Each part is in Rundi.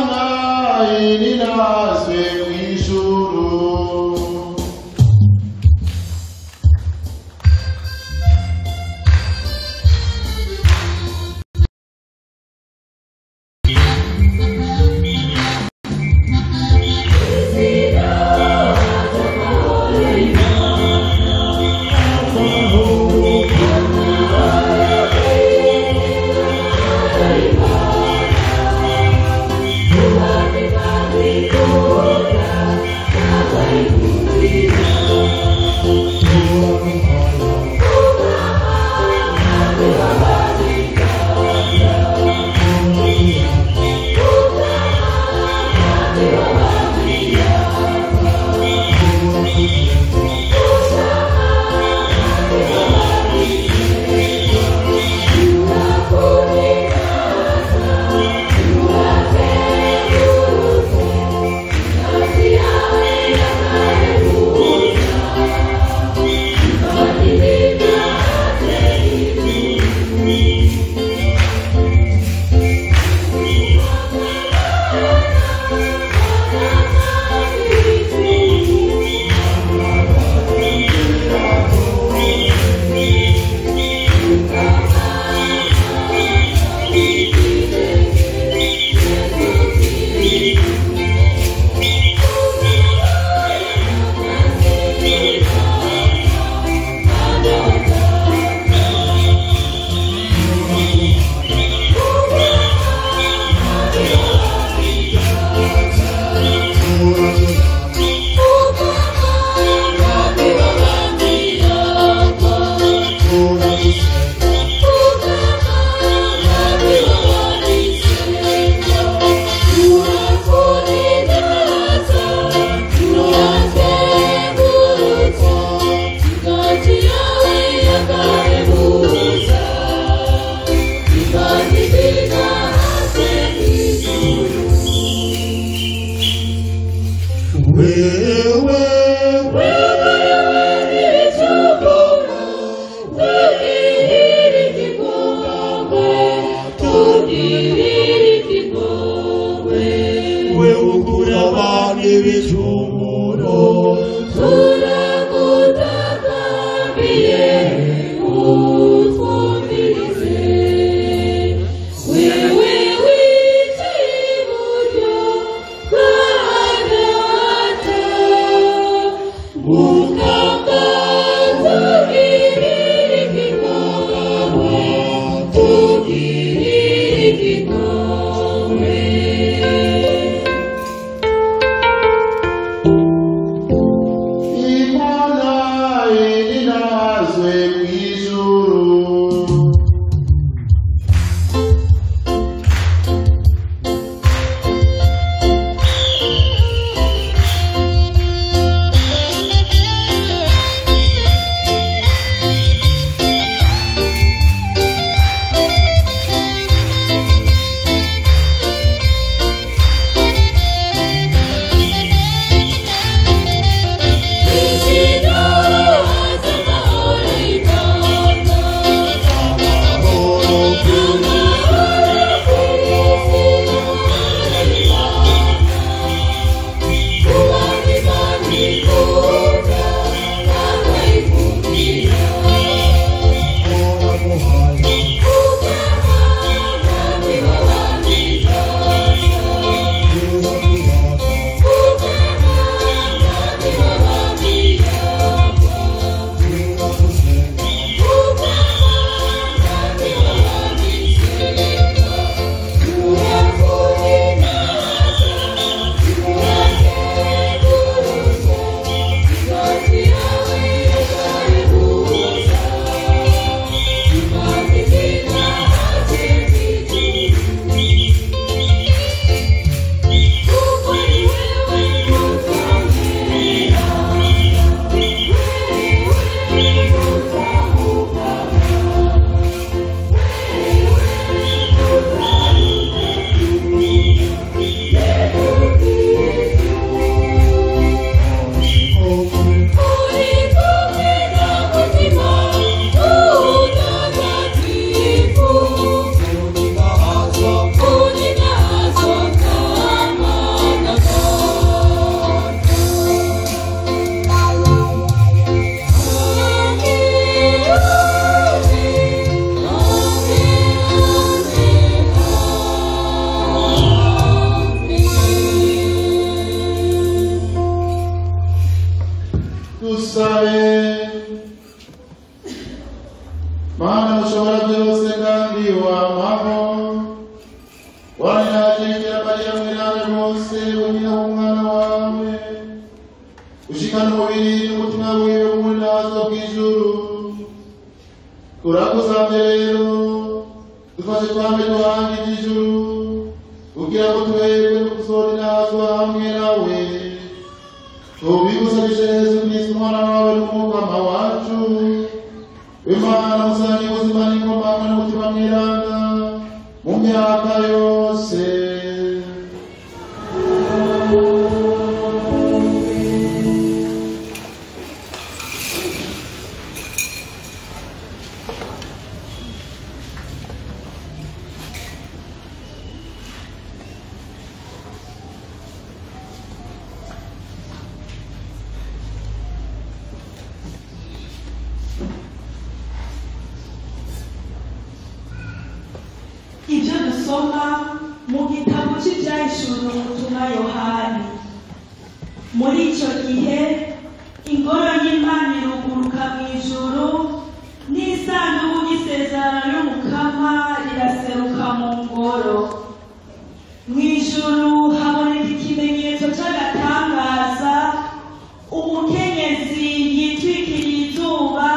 Imana iri natwe mw'ijuru. cyane rwose unyina w'umwana wawe ushikana umubiri n'umutima wiwe muri nazo bw'ijuru turakusabye rero dufashe twambe duhange iby'ijuru kugira ngo tuberwe no gusohora inazwa hamwe nawe tubigusabije Yesu Kristo umwana wawe n'umukama wacu w'Imana musange ubuzima n'ingoma hamwe n'umutima mwiranda mu myaka yose. Ibyo dusoma mu gitabo cy'ibyahishuriwe ubutumwa Yohani. Muri icyo gihe ingoro y'Imana iruguruka mu ijuru n'isanduku y'isezerano y'umukama riraseruka mu ngoro. Mu ijuru haboneka ikimenyetso cy'agatangaza, umukenyezi yitwikiriye izuba,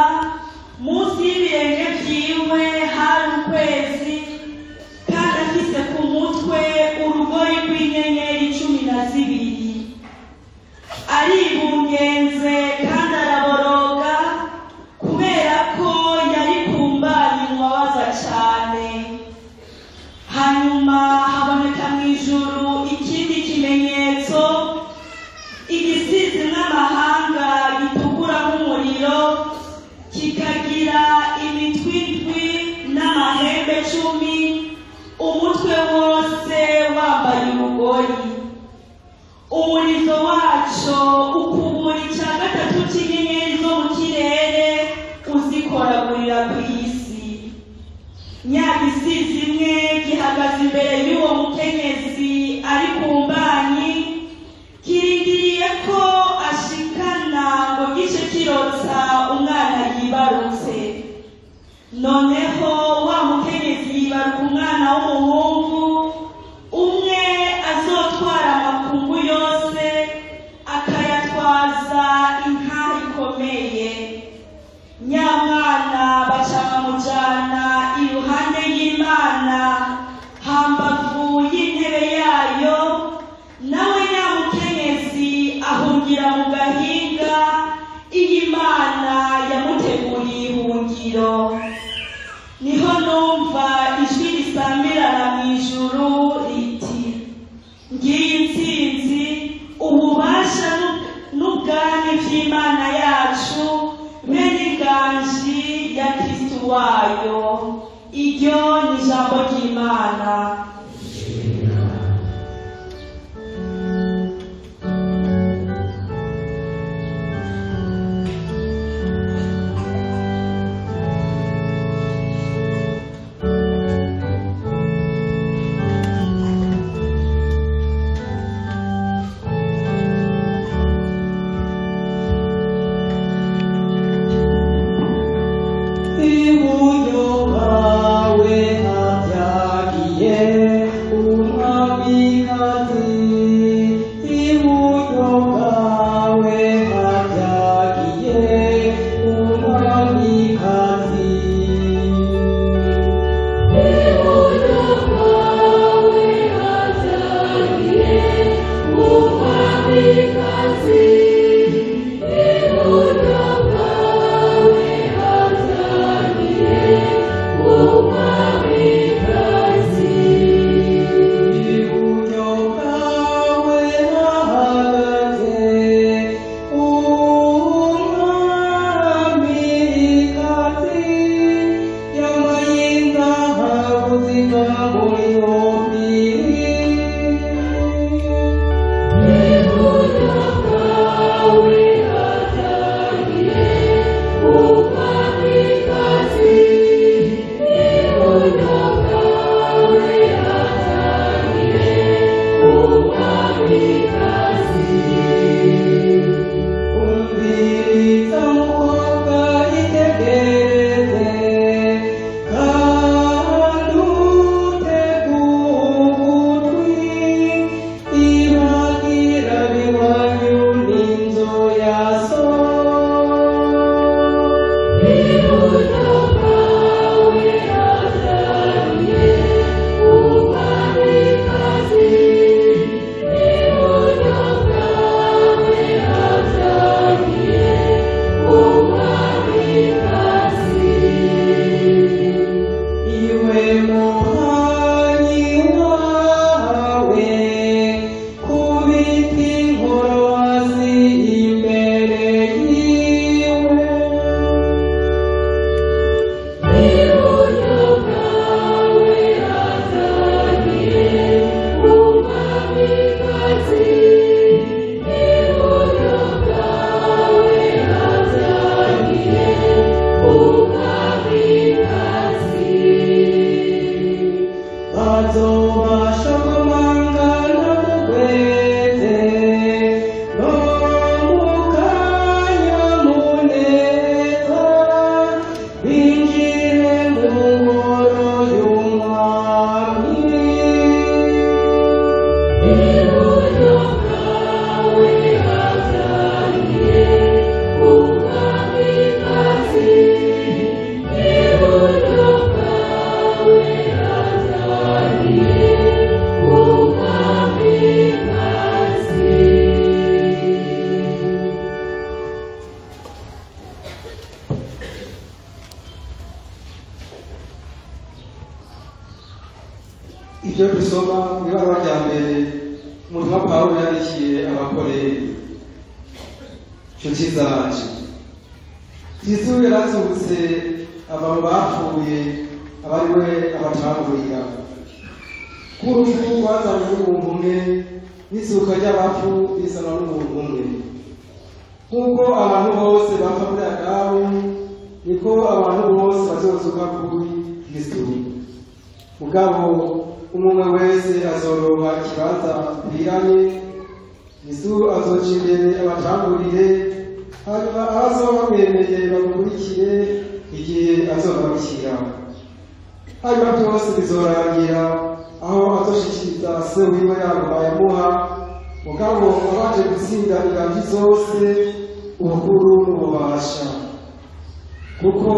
munsi y'ibirenge byiwe hari ukwezi, kandi afise ku mutwe urugori rw'inyenyeri 12. Aribungenze kandi araboroga kubera ko yari kumbanye umubabaza cyane. Hanyuma haboneka mu ijuru ikindi kimenyetso, igisizi n'amahanga gitukura nk'umuriro, kikagira imitwe indwi n'amahembe 10, umutwe wose wambaye urugori. Umurizo waco ukubura icya gatatu cy'inyenyeri zo mu kirere uzikoragurira ku isi. Nyagisizi imwe gihagaze imbere y'uwo mukenyezi ari ku mbanyi, kirindiriye ko ashikana ngo gice kirotsa umwana yibarutse. Noneho wa mukenyezi yibaruka umwana w'umuhungu, umwe azotwara amakungu yose akayatwaza inka ikomeye. Nyamwana bacamujana iruhande y'Imana hambavu y'intebe yayo, nawe nyamukenyezi ahungira mu gahinga iy'Imana yamuteguriye ihungiro. Niho numva ijwi risamirana mu ijuru riti, ngiyi intsinzi, ububasha n'ubwami by'Imana yacu, be n'inganji ya Kristo wayo. Iryo ni ijambo ry'Imana. Ibyo dusoma mu ibaruwa rya mbere umutumwa Pawulo yandikiye abakoreri. Nshuti zanje, Kristo yarazutse ava mu bapfuye, aba ari we abatangurira. Ko urupfu rwazanywe n'umuntu umwe, n'izuka ry'abapfu rizanwa n'umuntu umwe. Nk'uko abantu bose bapfa muri Adamu, niko abantu bose bazozuka kuri Kristo. Mugabo umwe wese azoroha ikibanza kwiranye, Yesu azoca imbere abatangurire, hanyuma abazoba bamwemeye bamukurikire igihe azobabikira. Hanyuma byose bizorangira aho azoshikiriza se wiwe yaguma yamuha. Mugabo abaje gutsinda inganji zose ubukuru n'ububasha, kuko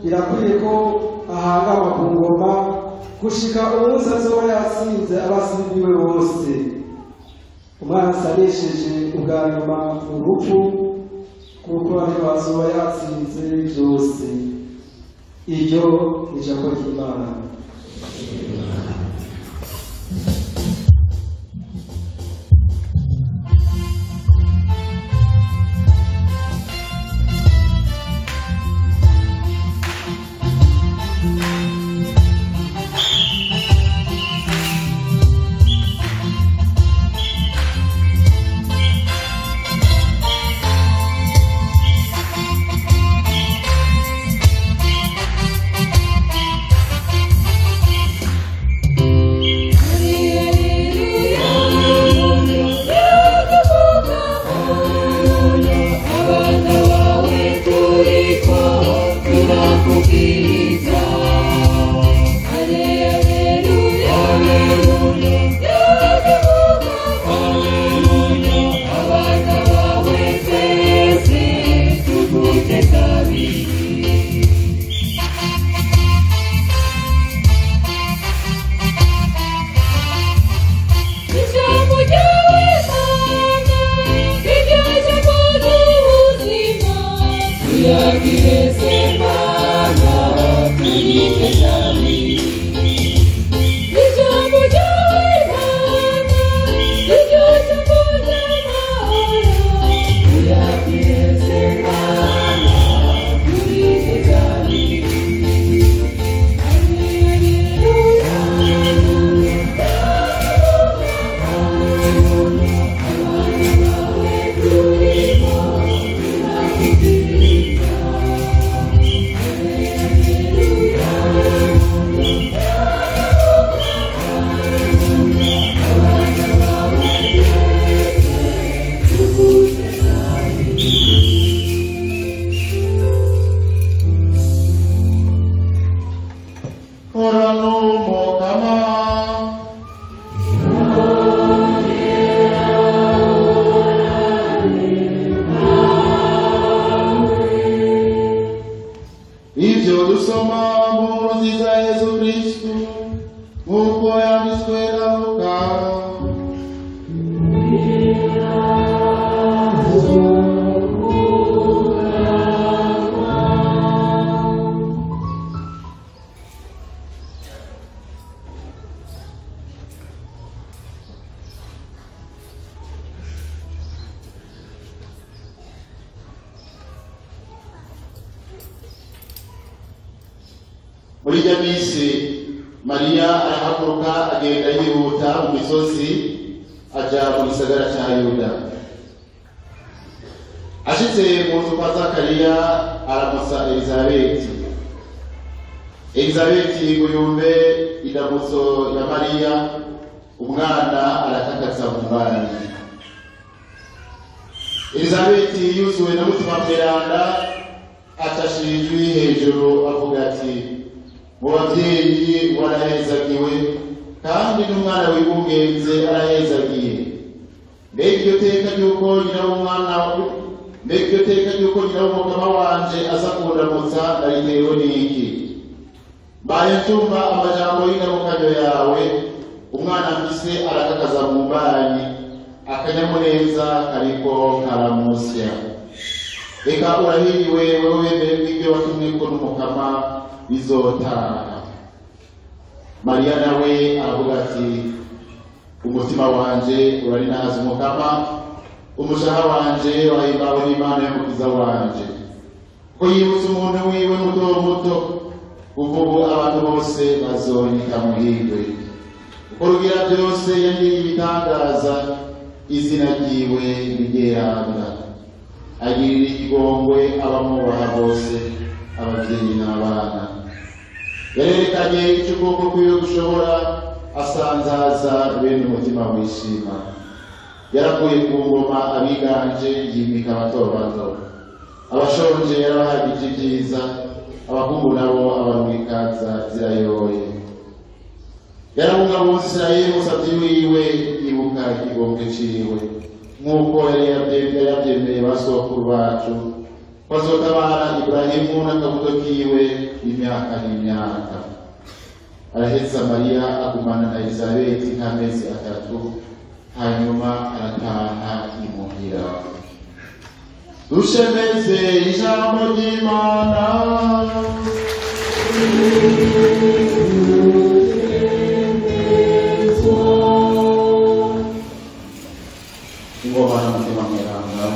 birakwiye ko ahangama ku ngoma gushika umunsi azoba yatsinze abasibiwe bose. Umwana asanesheje ubwa nyuma urupfu, kuko ariho azoba yatsinze byose. Iryo ni ijambo ry'Imana. Muri jamisi Maria arahaguruka agenda yihuta mu misozi aja mu gisagara cya Yuda. Ashitse mu nzu kwa Zakariya aramusa Elizabeti. Elizabeti guyumve indamutso ya Maria, umwana aratakatsa mu bana. Elizabeti yuzuwe na mutima mweranda atashijwe hejuru avuga ati, mu babyeyi warahezagiwe kandi n'umwana wibungenze arahezagiye. Mbega iryo teka ry'uko nyina w'umukama wanje aza kundamutsa naritewe n'iki? Mbaye ncumva amajambo y'ingarukanyo yawe, umwana mfise arakakaza mu mbanyi, akanyamuneza kariko karamusya. Reka urahiriwe wewe wemere bw'ibyo watumweko n'umukama bizotaha. Mariya nawe aravuga ati, umutima wanje urarinahaza umukama, umushaha wanje wahimbawe n'Imana y'umukiza wanje. Ko yibutse umuntu wiwe muto muto, kuko ubu abantu bose bazonyita muhirwe. Uko rugira byose yagiriye ibitangaza, izina ryiwe rigeranda. Agirira ikigongwe abamwubaha bose, ababyeyi n'abana. Yarerekanye icyo ukuboko kwiwe gushobora, asanzaza bene umutima wishima. Yarakuye ku ngoma abiganje, yimika abato bato. Abashonje yarabahagije ibyiza, abahungu nabo abarumikaza zirayoye. Yarabungabunze Isirayeli umusabyi wiwe, yibuka ikigongwe ciwe, nk'uko yari yabyemeye basokuru bacu, bazotabara Iburahimu n'akabuto kiwe imyaka n'imyaka. Araheza Mariya agumana na Elizabeti nk'amezi 3, hanyuma arataha imuhira. Dushemeze ijambo ry'Imana. Ingoma n'umutima mweranda.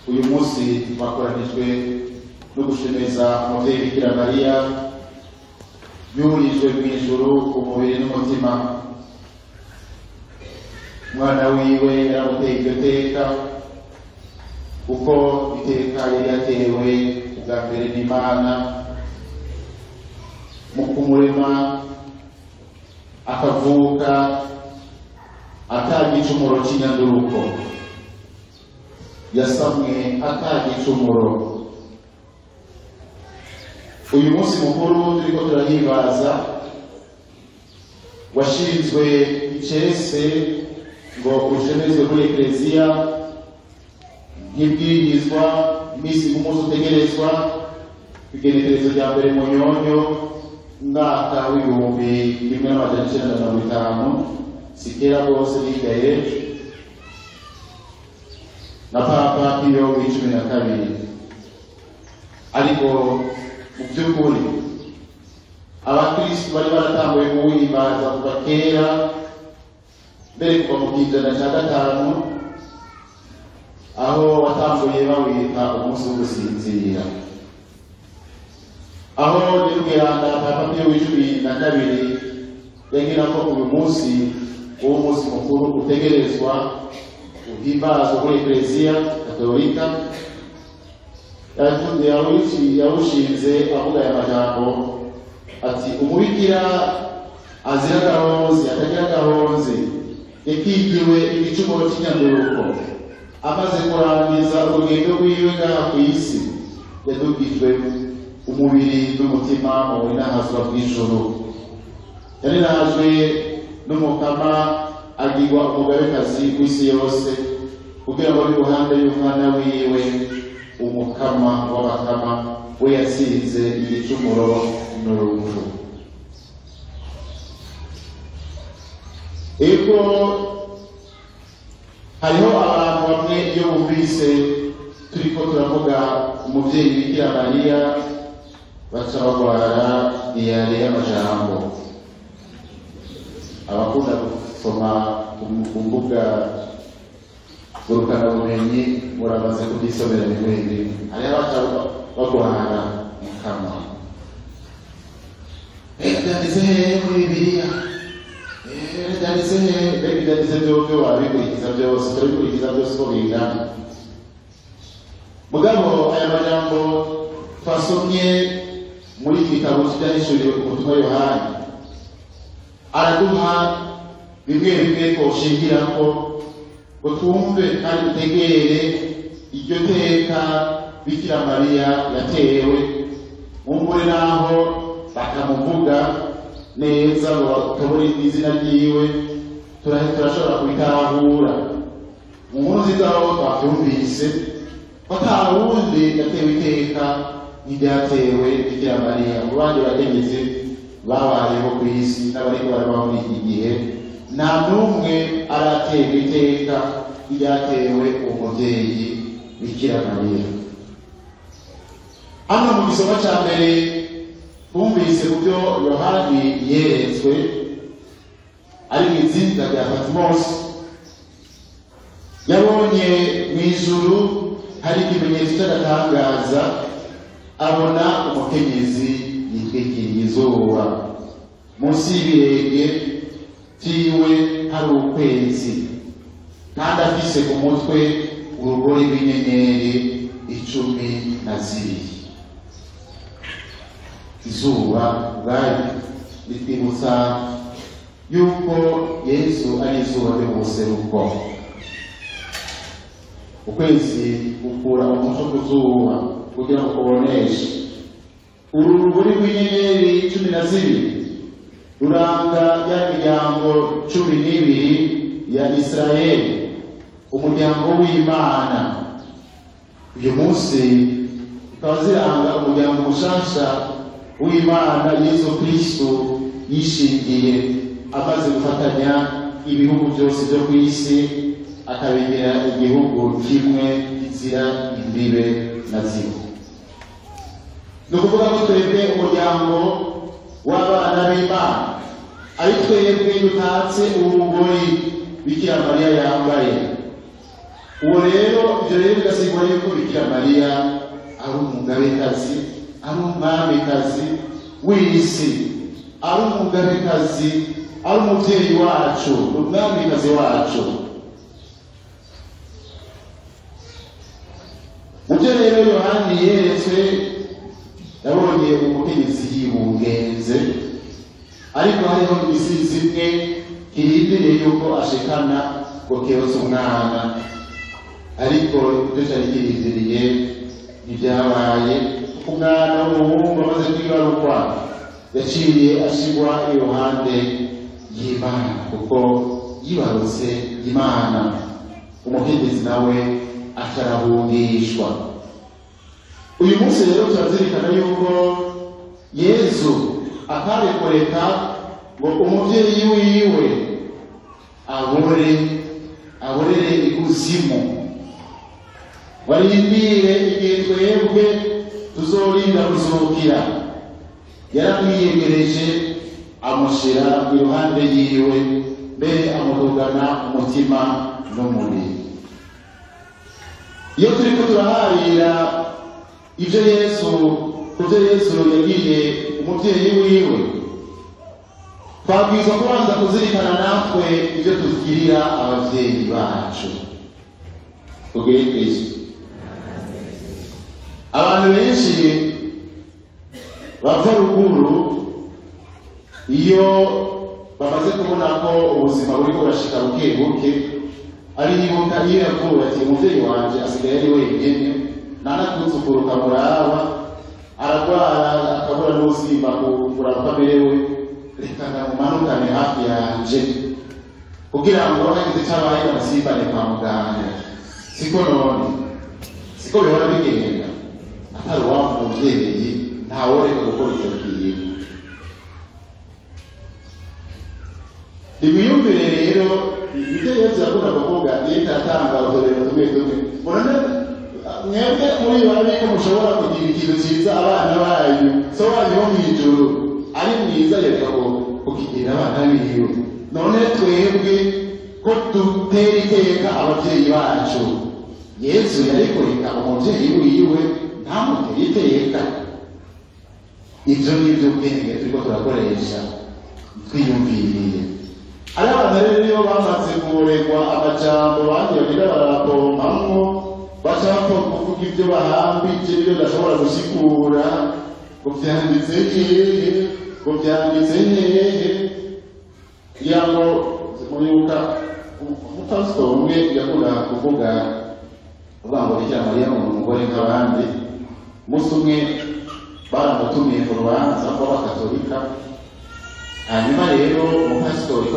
Uyu munsi twakoranijwe no gushemeza umubyeyi Bikira Mariya yurijwe mu ijuru umubiri n'umutima. Umwana wiwe yaramuteye iryo teka, kuko iteka yari yatewe bwa mbere n'Imana mu kumurema, akavuka atagicumuro cy'inyanduruko, yasamwe atagicumuro. Uyu munsi mukuru turiko turahimbaza washinzwe icese ngo ushemezwe muri Ekleziya nk'ibwirizwa imisi umunsi utegerezwa igenekerezo rya mbere mu Nyonyo umwaka w'ibihumbi 1950, sikera rwose bigaye na Papa Pio wa 12. Ariko mu by'ukuri abakristo bari baratambuye kuwihimbaza kuva kera, mbere kuva mu kijana cya 5, aho watambuye bawita umunsi wo gusinzira. Aho nyir'ubwiranda Papa Pio wa 12 yagira ko uyu munsi uwo munsi mukuru utegerezwa uhimbaza muri Ekleziya Katolika. Yawushinze avuga aya majambo ati, umubikira azira gahonze atagira gahonze, yakigiwe igicumuro cy'inyanduruko, amaze kurangiza urugendo rwiwe ngaha ku isi, yadugijwe umubiri n'umutima mu burinahazwa bw'ijuru. Yarinahajwe n'umukama, agirwa umugabekazi w'isi yose, kugira ngo ari ruhande y'umwana wiwe umukama w'abakama, we yatsinze igicumuro n'urupfu. Ego hariho abantu bamwe iyo bumvise turiko turavuga umuvyeyi Bikira Mariya baca bagwara iyare y'amajambo. Abakunda gusoma ku mbuga ngurukanabumenyi murabaze kubyisomera bimwe bimwe. Hariho bagwana mu kanwa. Byanditse hehe muri Bibiliya? Byanditse hehe? Mbega byanditse byose wabikurikiza byose, turabikurikiza byose uko bingana. Mugabo aya majambo twasomye muri iki gitabo cyanditswe ku butumwa Yohana araduha bimwe bimwe twoshingirako ngo twumve kandi dutegere iryo teka Bikira Mariya yatewe, mumbure naho bakamuvuga neza ngo batobore izina ryiwe turashobora kubitahura. Mu nkuru nziza aho twabyumvise batawundi yatewe iteka n'iryatewe Bikira Mariya. Mu bandi bategetsi babayeho ku isi n'abariko barabaho muri iki gihe, nta n'umwe aratewe iteka n'iryatewe umuvyeyi Bikira Mariya. Hano mu gisoma ca mbere bumvise ku byo Yohani yeretswe ari mu izinga rya Patmos, yabonye mu ijuru hari ikimenyetso cy'agatangaza, abona umukenyezi yitwikiriye izuba, munsi y'ibirenge vyiwe hari ukwezi, kandi afise ku mutwe urugori rw'inyenyeri 12. Izuba ubwayo ritwibutsa yuko Yesu ari izuba ryo mu buseruko. Ukwezi gukura umuco ku zuba kugira ngo kuboneshe. Uru rugori rw'inyenyeri 12 ruranga ya miryango 12 ya Isirayeli, umuryango w'Imana. Uyu munsi ukaba ziranga umuryango mushasha w'Imana Yesu Kristo yishingiye, amaze gufatanya ibihugu byose byo ku isi akabegera igihugu kimwe kizira imbibe na zimwe. Ni ukuvuga ko twebwe umuryango w'abana b'Imana ari twebwe dutatse urugori Bikira Mariya yambaye. Uwo rero ibyo rero bigasigura yuko Bikira Mariya ari umugabekazi, ari umwamikazi w'isi, ari umugabekazi, ari umubyeyi wacu, umwamikazi wacu. Mubyo rero Yohani yeretswe, yabonye umukenyezi yibungenze, ariko hariho imisizi imwe kirindiriye yuko ashikana ngo keretse umwana, ariko ibyo cyari kirindiriye ntibyabaye. Umwana w'umuhungu amaze kwibarukwa yaciye ashigwa iruhande y'Imana, kuko yibarutse Imana. Umukenyezi nawe atarahungishwa. Uyu munsi rero turazirikana yuko Yesu atarekureka ngo umuvyeyi wiwe aborere ikuzimu, warindire igihe twebwe tuzorinda kuzukira. Yaramwiyegereje amushira iruhande yiwe, mbere amudugana umutima n'umubiri. Iyo turiko turaharira ibyo Yesu yagiriye umuvyeyi wiwe, twabwirizwa kubanza kuzirikana natwe ibyo tugirira abavyeyi bacu. Tugire Kristo. Abantu benshi bava ruguru iyo bamaze kubona ko ubuzima buriko burashika buke buke, ari yibuka iyo yavuga ati umuvyeyi wanje asigaye ari wenyene, nanakuzukuruka muraba aragwara akabura n'ubuzima kuraba uko amerewe, reka ndamumanukane hafi yanje kugira ngo hagize icabaye basimbane kwa muganga. Siko none, siko bihora bigenda. Atari wa muvyeyi ntaworeka gukora icyo kintu. Nimwiyumvire rero ibyo Yesu yakunda kuvuga, yita atanga uturero tumwe tumwe. Murane mwebwe muri babiko mushobora kugira ikintu cyiza abana banyu, so wanyu wo mw'ijuru ari mwiza reka ko kukigira abana biwe. None twebwe ko dutera iteka abavyeyi bacu, Yesu yarikoreka umuvyeyi wiwe ntamuteye iteka. Ibyo ni byo ubwenge turiko turakoresha twiyumviriye. Ari abantu rero iyo bamaze kuregwa amajambo bagira barapompamwo baca bapfa kuvuga ibyo bahambije ibyo badashobora gusigura, ngo vyanditse hehe, ngo vyanditse hehe. Kugira ngo muribuka umupasitori umwe yakunda kuvuga ngo Bikira Mariya ni umugore nk'abandi. Umunsi umwe baramutumiye mu rubanza rw'abakatolika, hanyuma rero umupasitori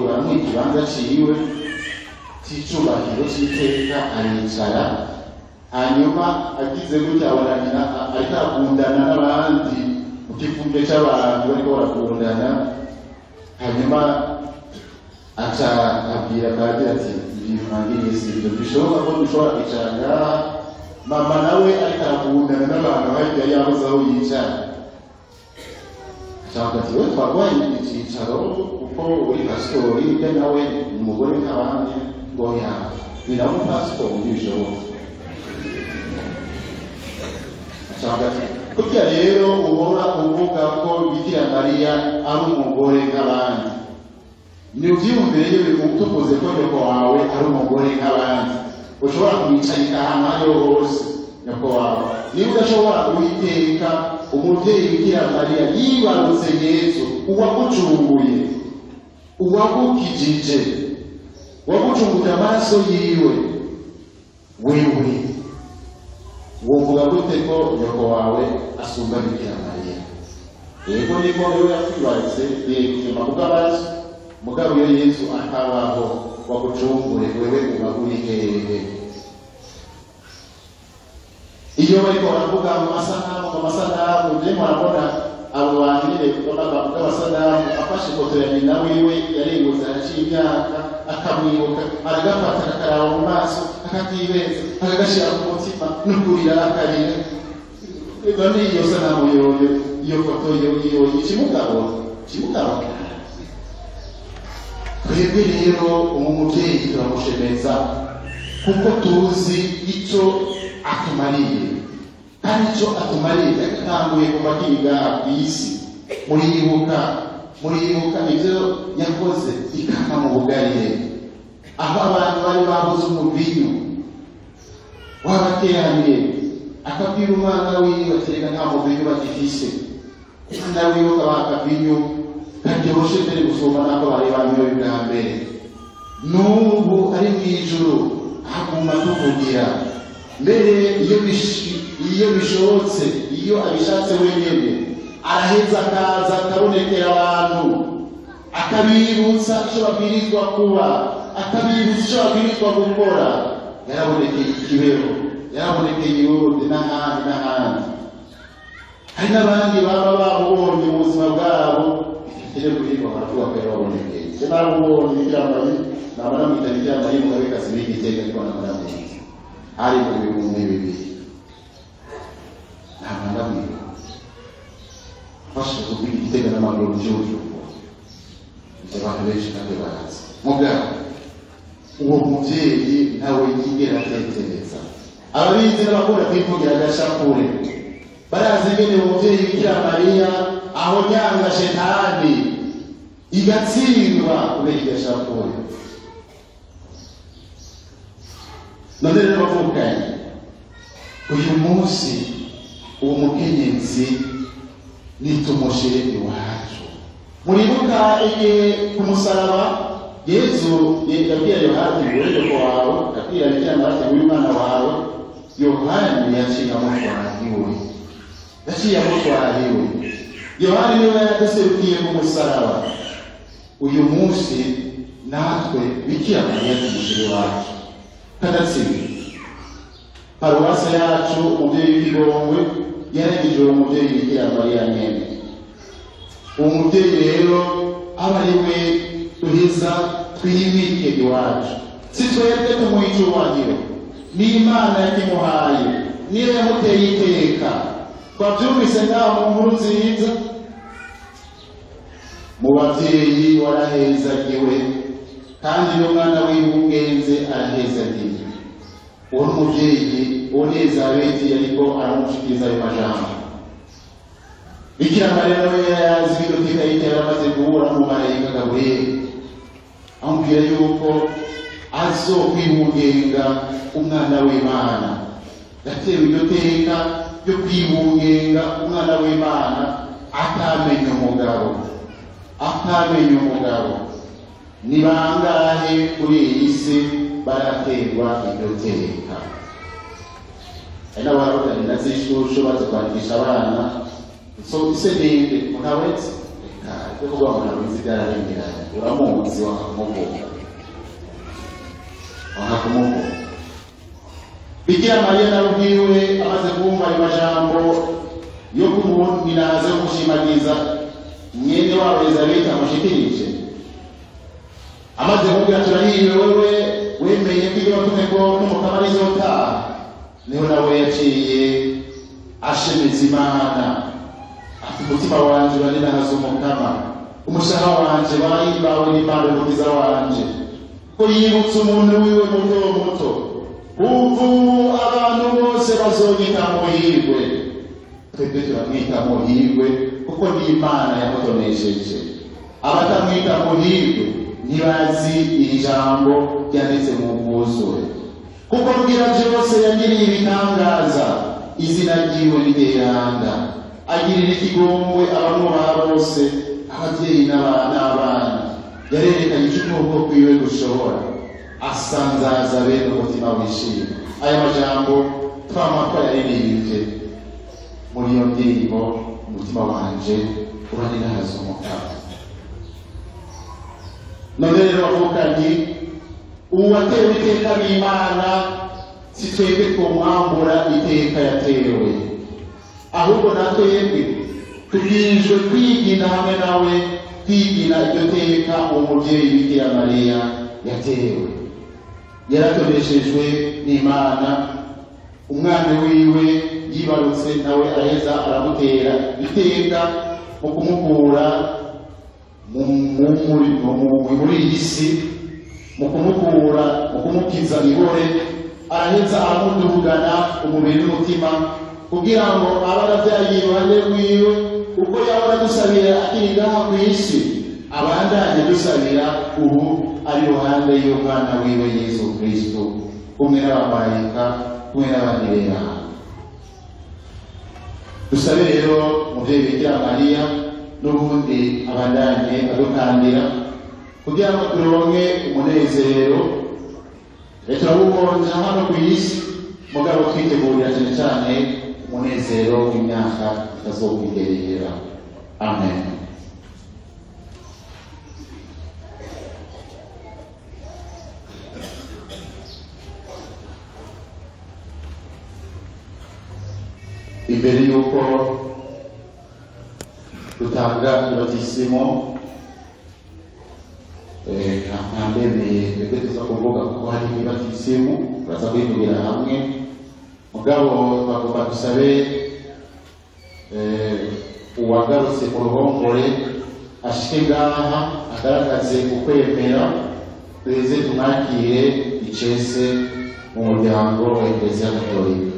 baramuha ikibanza ciwe c'icubahiro c'iteka aricara, hanyuma agize gutya abona nyina ariko arakundana n'abandi mu kivunge c'abantu bariko barakundana, hanyuma aca abwira padiri ati bimwangiriye si ibyo bishoboka ko dushobora kwicara ngaha, mama nawe ariko arakundana n'abantu harya yabuze aho yicara. Aca ati we twaguhaye icicaro kuko uri pasitori ibyo nawe umugore nk'abandi ngo yawe biraba umupasitori ntibishoboka. Aca ati kurya rero uhora uvuga ko Bikira Mariya ari umugore nk'abandi, ni ubyiyumvire iyo bikutuvuze ko nyoko wawe ari umugore nk'abandi, ushobora kumwicarika ahantu ariho hose nyoko wawe. Niba udashobora kuwiteka umubyeyi Bikira Mariya yibarutse Yesu, uwagucunguye, uwagukijije, wagucunguje amaraso yiwe, wewe wovuga gute ko nyoko wawe asumba Bikira Mariya? Yego niko rero yakwibarutse inyuma kubw'amaraso, mugabo iyo Yesu akabaho wagucungure, wewe uba uri hehe? Iyo bariko baravuga amasanamu je murabona abo bantu nyine kubona bavuga amasanamu, afashe ifoto ya nyina wiwe yarengutse araciye imyaka, akamwibuka aragafata akakaraba mu maso akakibeza akagashira ku mutima n'ukurira akarira. Ego ni iyo sanamu yoyo, iyo foto yoyo ikimugabo. Twebwe rero umubyeyi turamushemeza kuko tuzi icyo atumariye, kandi icyo atumariye yatanguye kuva akiga ku isi. Muribuka ibyo yakoze ikama mu bugarire, aho abantu bari babuze umuvinyu wabateraniye, akabwira umwana wiwe ati reka nta muvinyu bagifise. Umwana wiwe akabaha akavinyu karyoshye mbere gusumba nako bari banyoye bwa mbere. N'ubu ari mu ijuru aguma tuvugira, mbere iyo bishobotse, iyo abishatse wenyine araheza akaza akabonekera abantu, akabibutsa icyo babwirizwa kuba, akabibutsa icyo babwirizwa gukora. Yarabonekeye Kibeho, yarabonekeye Irode n'ahandi. Hari n'abandi baba babonye mu buzima bwabo ikire kuhirwa baravuga ko yarabonekeye. Se narabonye Bikira Mariya, naba namwita Bikira Mariya Mugabekazi w'Igitega, ariko namuramwiza ari mu bihumbi bibiri. Ntabwo ndamwibuka fashe kuvuga Igitega n'amaguru by'ubujubu, ibyo abantu benshi ntabwo barazi. Mugabo uwo mubyeyi ntawe yigera atekereza. Ababizi n'abakunda kwivugira agashapure barazi ingene umubyeyi Bikira Mariya aho nyanga shetani igatsindwa kubera igashapure. None rero bavukanye uyu munsi uwo mukenyezi nitumushire iwacu. Muribuka igihe ku musaraba Yesu yabwiye Yohani ureko wawe, akabwira Bikira Mariya uri umwana wawe. Yohani yaciye amutwarahiwe. Yohani niwe yaraduserukiye ku musaraba. Uyu munsi natwe Bikira Mariya tumushire iwacu. Kadatsinda paruwasi yacu umubyeyi w'Igihongwe yaregeje uwo mubyeyi Bikira Mariya nyene. Uwo mubyeyi rero aba ari we duhiza twimike iwacu. Si twebwe tumuha icyubahiro, ni Imana yakimuhaye, niyo yamuteye iteka. Twabyumvise ngaho mu nkuru nziza, mu bavyeyi warahezagiwe, kandi n'umwana w'ingenzi arahezagiwe. Uwo mubyeyi Elizabeti ariko aramushikiriza ayo majambo. Bikira Mariya nawe yazi bidotika yitera amaze guhura n'umumarayika Gaburiyeli amubwira yuko azokwibungenga umwana w'Imana. Yatewe iryo teka ryo kwibungenga umwana w'Imana atamenye umugabo. Ni bangahe kuri iyi si baraterwa iryo teka? Ari n'abaroga nazishusho baza kwandikisha abana so ise ndende unawetse kuko bamwana bizigara rengeranya uramuzi wakamuvuga Bikira Mariya nawe ubwiwe amaze kumva ayo majambo yo kumuboniraza yo kumushimagiza mwene wabo Elizabeti amushikirije amaze kumubwira turahiriwe wewe wemeye ko ibyo watumwe ko n'umukama arizotaha niho nawe yaciye ashemeza Imana ati umutima wanje uraninahaza umukama umushaha wanje bahimbawe n'Imana umukiza wanje ko yibutse umuntu wiwe muto ubu abantu bose bazonyita muhirwe twebwe turamwita muhirwe kuko ni Imana yamutonesheje abatamwita muhirwe ntibazi iri jambo ryanditse mu bwuzure kuko mbwira byose yagiriye ibitangaza izina ryiwe n'igeranda agirira ikigongwe abamwubaha bose ababyeyi n'abana yarerekanye icyo ukuboko kwiwe gushobora asanzaza bene umutima wishimye. Aya majambo twamako yaririmbye muri iyo ndirimbo umutima wanje uraninahaza umukama. None rero bavukanye uwatewe iteka n'Imana si twebwe twomwambura iteka yatewe, ahubwo natwebwe tubwirijwe kwigina hamwe nawe kwigina iryo teka umubyeyi Bikira Mariya yatewe. Yaratoneshejwe n'Imana, umwana wiwe yibarutse nawe araheza aramutera iteka mu kumukura muri iyi si, mu kumukura mu kumukiza ihore, araheza aramudugana umubiri n'umutima kugira ngo abaravyaye iruhande rwiwe uko yahora dusabira akiri ngaha ku isi abandanye dusabira ubu ari ruhande y'umwana wiwe Yesu Kristo kumwe n'abamarayika kumwe n'abandi bera. Dusabe rero muvyeyi Bikira Mariya n'ubundi abandanye adukandira kugira ngo turonke umunezero turawubonja hano ku isi mugabo twitegurira cyane cyane umunezero w'imyaka itazokwigerera. Amen. Imbere y'uko dutanga ibatisimo ntandemeye twebwe tuza kuvuga kuko hari ibatisimo turaza kwivugira hamwe mugabo bagomba dusabe uwagarutse mu ruhongore ashike ngaha agaragaze ukwemera tweze tumwakire icese mu muryango wa Eklezia Gatolika.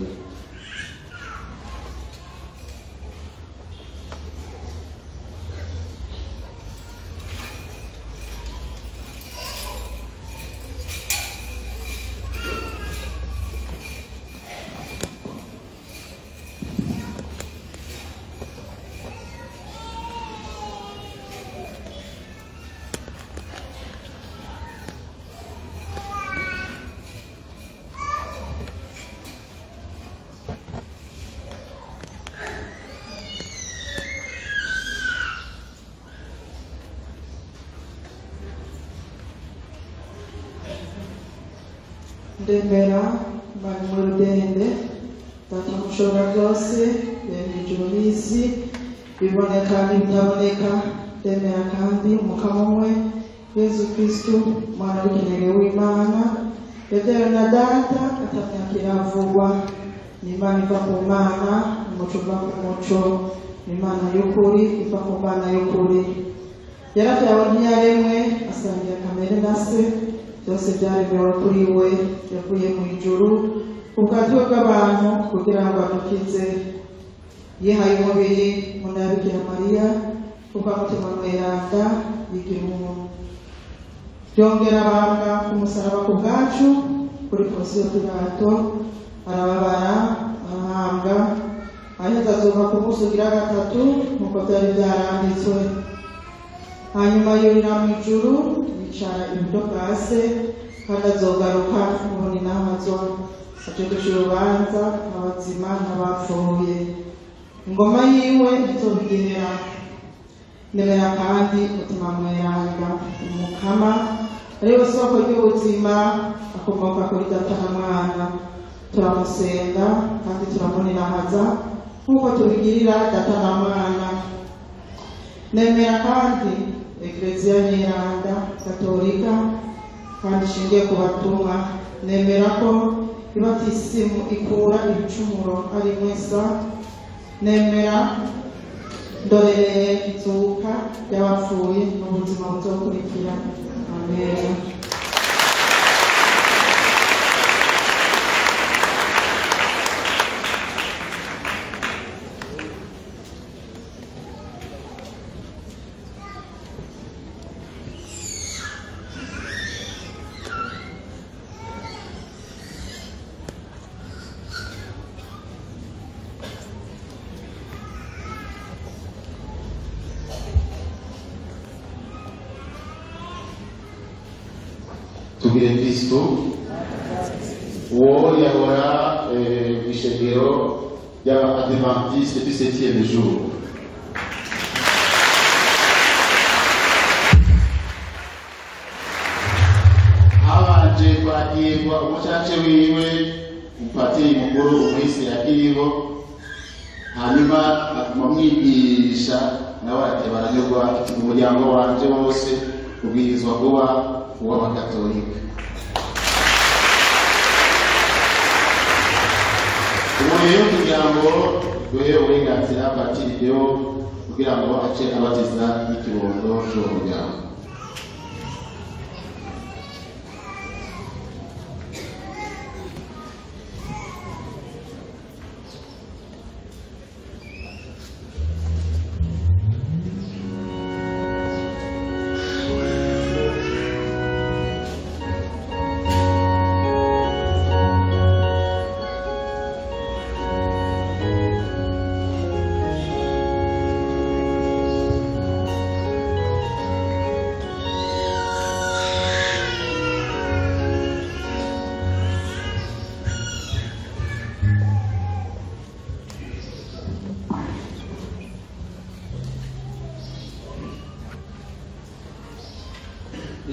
Ndemera bari mu rudende data mushobora byose reba ijuru n'isi biboneka n'ibitaboneka. Ndemera kandi umukama umwe Yesu Kristo umwana w'ikinege w'Imana yabyawe na data atamyakira avugwa n'Imana iva ku Mana umuco uva ku muco n'Imana y'ukuri iva ku Mana y'ukuri. Yarabyawe ntiyaremwe asangira kamere na se byose byaremewe kuri we yavuye mu ijuru ubwatiwe bw'abantu kugira ngo adukize yihaye umubiri mu nda ya Bikira Mariya kubw'umutima mweranda yigira umuntu byongera abambwa ku musaraba ku bwacu kuri Ponsiyo Pilato arababara arahambwa aheza azuka ku munsi ugira gatatu nk'uko byari byaranditswe hanyuma yurira mu ijuru yicara iburyo bwa se kandi azogaruka ubundi naho aje guca urubanza abazima n'abapfuye ingoma yiwe izobigera nemera kandi umutima mweranda umukama ariwe soko ry'ubuzima akomoka kuri data na mwana turamusenga kandi turamuninahaza nk'uko tubigirira data na mwana nemera kandi Ekleziya nyeranda Katolika kandi ishingiye ku batumwa nemera ko ibatisimu ikura ibicumuro ari mwesa nemera ndorereye izuka ry'abapfuye n'ubuzima buzokurikira amen. Tugire Kristo uwo yahora ishengero y'Abadiventiste du 7e jour habanje kwakirwa umucace wiwe umupatiri mukuru umwisi yakiriho hanyuma akamwigisha nawe arateba aranyurwa umuryango wanje wose ubwirizwa kuba uw'Abakatolika. Ubu rero kugira ngo duhe uburenganzira patiri Deo kugira ngo ace abatiza n'ikibondo cy'uwo muryango.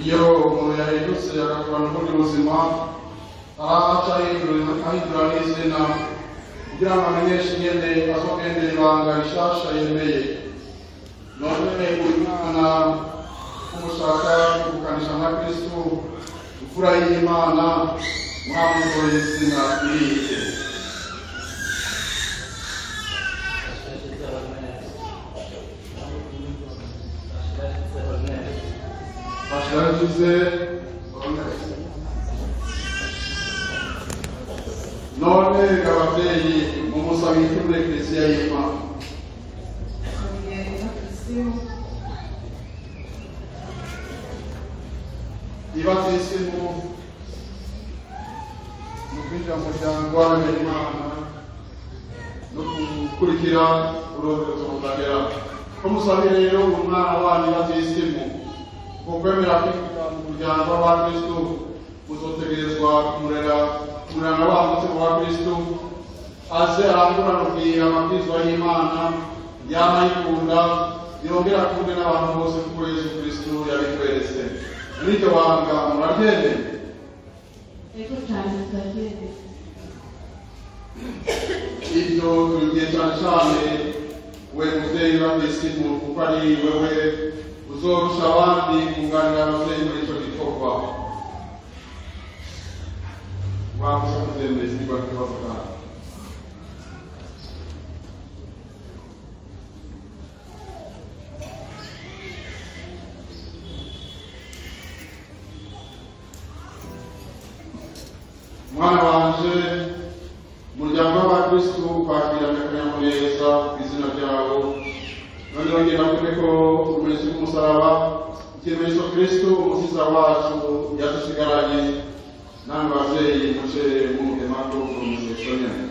iyo umuntu yahindutse agakora n'ubundi buzima araca ahindura n'izina kugira ngo amenyeshe ingene azogendera ibanga rishasha yemeye none uyu mwana kumushaka kugukanisha na Kristo imfura y'Imana mwamukoreye izina irihe Bashiragize none ababyeyi mumusabike muri Ekleziya y'Imana ibatisimu mu kwinjira mu muryango w'Imana no gukurikira uruherezo rudahera ko musabire rero umwana wanyu ibatisimu kukwemera kwinjira mu muryango wa Kristo muzotegerezwa kumurana wa mutima wa Kristo aze arangurana ubwira amabwizwa y'Imana yama yikunda yongera akunde n'abantu bose kuko Yesu Kristo yabitweretse muri iryo banga murabyemeye ego cyane turabyemeye ibyo tugiye cyane cyane we mubyeyi batisimu kuko ari wewe uzorusha abandi kunganira ababyeyi muri icyo gikorwa wabuze kubyemeza niba ikibazo kandi mwana wanje turongera kure ko urumenyetso rw'umusaraba ikimenyetso Kristo umukiza wacu yadusigaranye namwe bavyeyi muce mumuhema ko urumenyetso nyene.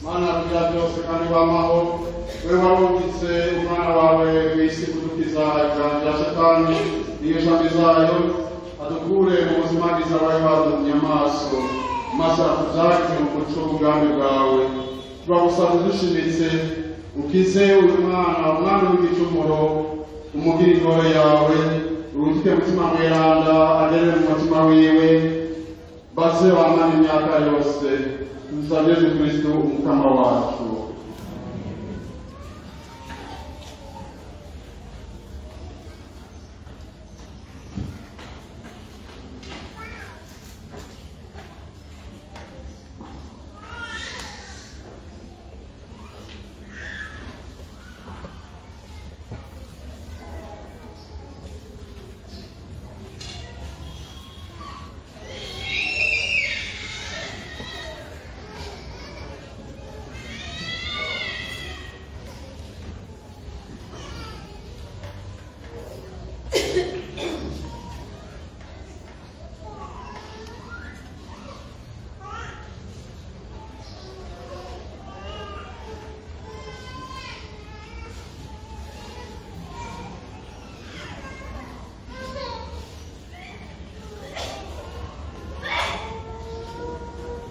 Mana kugira byose kandi wamaho we warungitse umwana wawe w'isi kudukiza ibyaha bya Satani n'ibishami zayo adukure mu buzima bwiza wawe badumye amaso maze atuzake mu muco w'ubwami bwawe turagusaba dushimitse ukize uyu mwana umwana w'igicumuro umugire ingoro yawe urungike mutima mweranda agere mu mutima wiwe baze wamana imyaka yose tuzabye Yesu Kristo umukama wacu.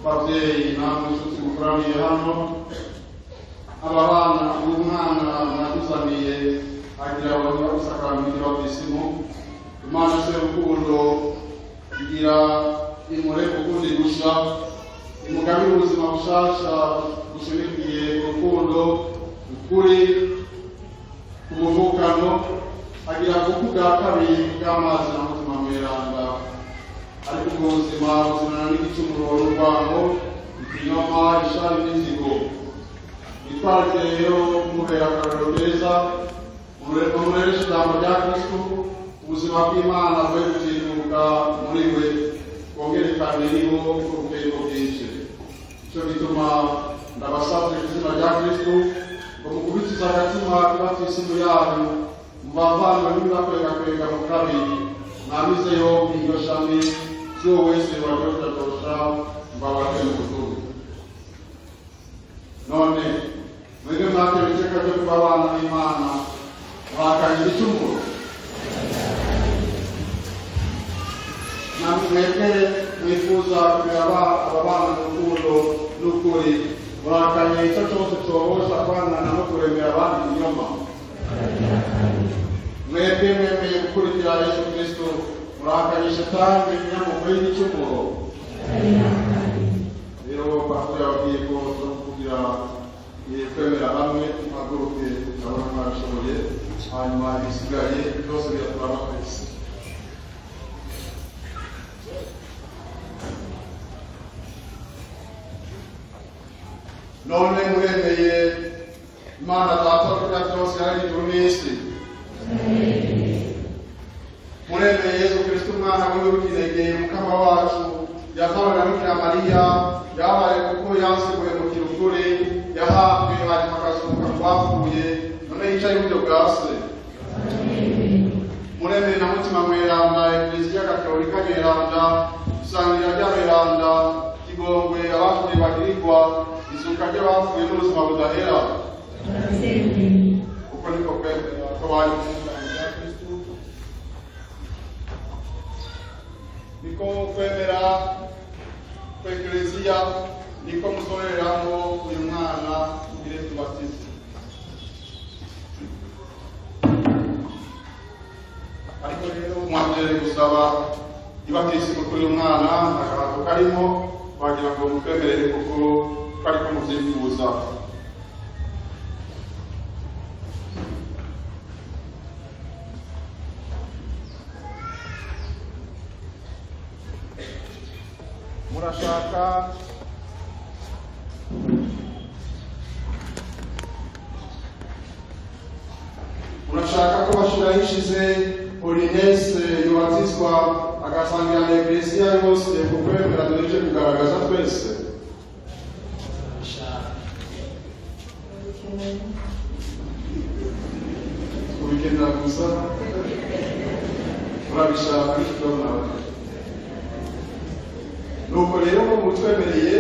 Ababyeyi namwe inshuti mukoraniye hano aba bana uyu mwana mwatuzaniye agira abona gusakambira batisimu Imana se urukundo igira imure ukundi gusha imugabira ubuzima bushasha bushimikiye urukundo ukuri umuvukano agira kuvuga kabiri bw'amazi na mutima mweranda ariko ubuzima buzanana n'igicumuro n'urwango ikinyoma ishari n'inzigo itwarire rero kumubera akarorero keza umureresha ijambo rya Kristo ubuzima bw'Imana bwe gukinduka muri we bwongerekane niho urugendo bwinshi. Icyo gituma ndabasabye mu izina rya Kristo ngo mukubitize agatima kubatisimu yanyu muvavanywe n'ibibakwegakwega mu kabiri mwamize yombi iryo shami sio wese wajotatosha mbawake mukuzuru none mwebwe mwake biteka byo kuba abana b'Imana mwakanye igicumuro namwebwe mwifuza kugira aba bana urukundo n'ukuri mwakanye icyo cyose cyohosha kwanana no kuremera abandi inyuma mwebwe mwemeye gukurikira Yesu Kristo murakanye Satani inyamukuru y'igicumuro rero pastor yabwiye ko kugira kwemera hamwe aguruke abana mwashoboye hanyuma ibisigaye byose biraturaba kwese. None muremeye Imana Data kugira byose ari ijuru n'isi muremeye Yesu Kristo umwana wiwe w'ikinege umukama wacu yazawe na Bikira Mariya yabaye kuko yanseguye mu kirukuri yahabwe hanyuma akazuka mu bapfuye none yicaye iburyo bwa se muremeye na mutima mweranda Ekleziya Gatolika nyeranda isangira ry'aberanda kigongwe abapfuye bagirirwa izuka ry'abapfuye n'ubuzima budahera uko niko kwemera ko bari niko kwemera kw'Ekleziya niko musoreramo uyu mwana ugire tubatize. Ariko rero mwambere gusaba ibatisimu kuri uyu mwana akabantu karimo wagira ngo mukwemerere kuko ariko muvyifuza. murashaka ko bashira hishize Holiness yubatizwa agasangira na Eklesiya yose kukwemera duheje kugaragaza twese. Ubikenera gusa urabishaka ariko nawe nuko rero ko mutwemereye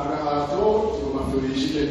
agahato tugomba tubishije.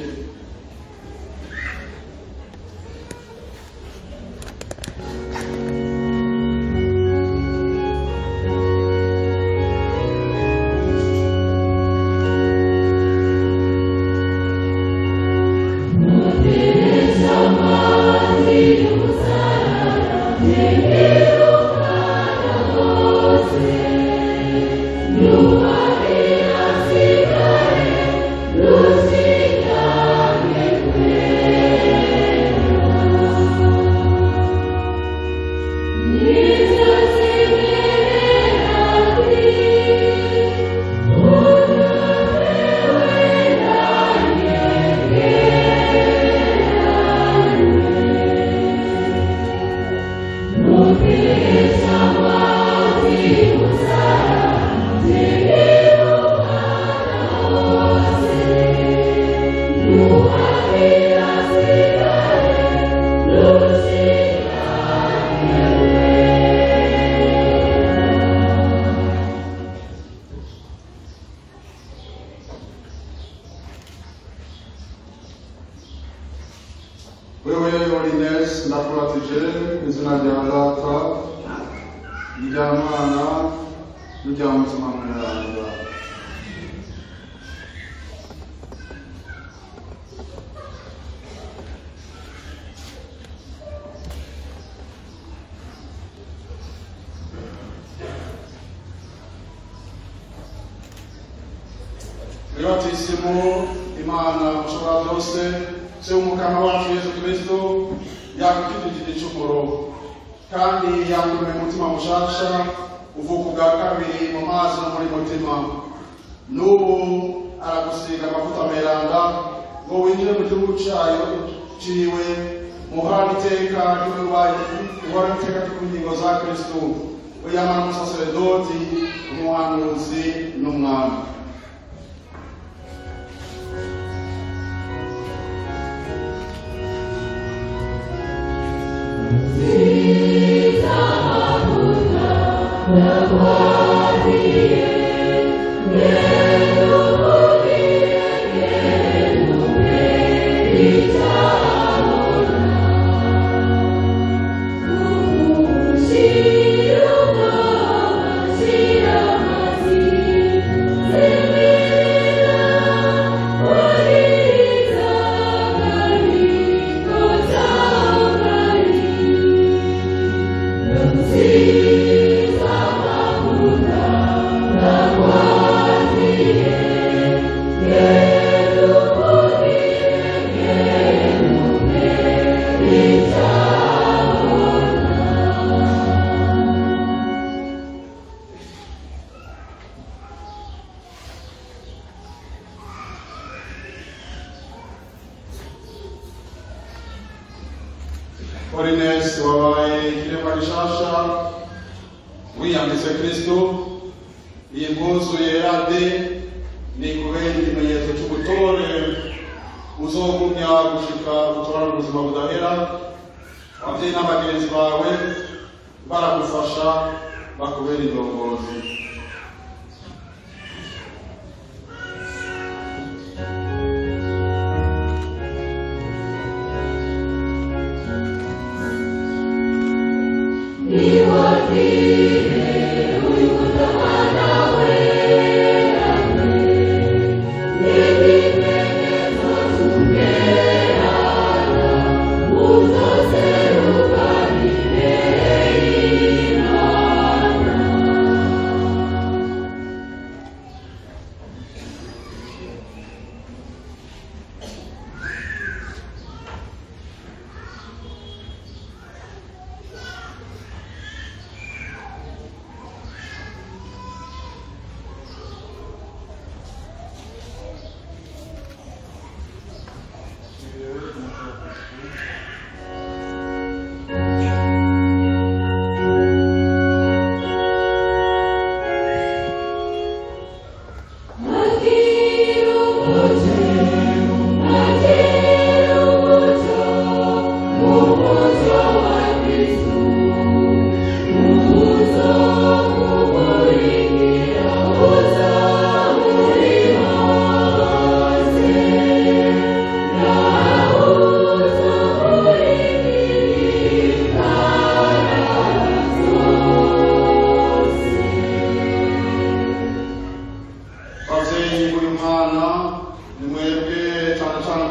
Beatissimo Imana ushobora byose se umukama wacu Yesu Kristo yakutujije igicumuro kandi yakume umutima mushasha uvuka ubwa kabiri mu mazi no muri mutima. N'ubu aragusiga amavuta meranda ngo winjire mu gihugu cyayo ciwe muhorana iteka ry'ububaye iteka ry'ingingo za Kristo uyamara umusaseredoti umuhanuzi n'umwami. Holiness wabaye ikiremwa gishasha wiyambitse Kristo iyi mpuzu yera de ni kubera ikimenyetso cy'ubutore uzogumya gushika gutorana ubuzima budahera. Ababyeyi n'abagenzi bawe baragufasha bakubera indongozi.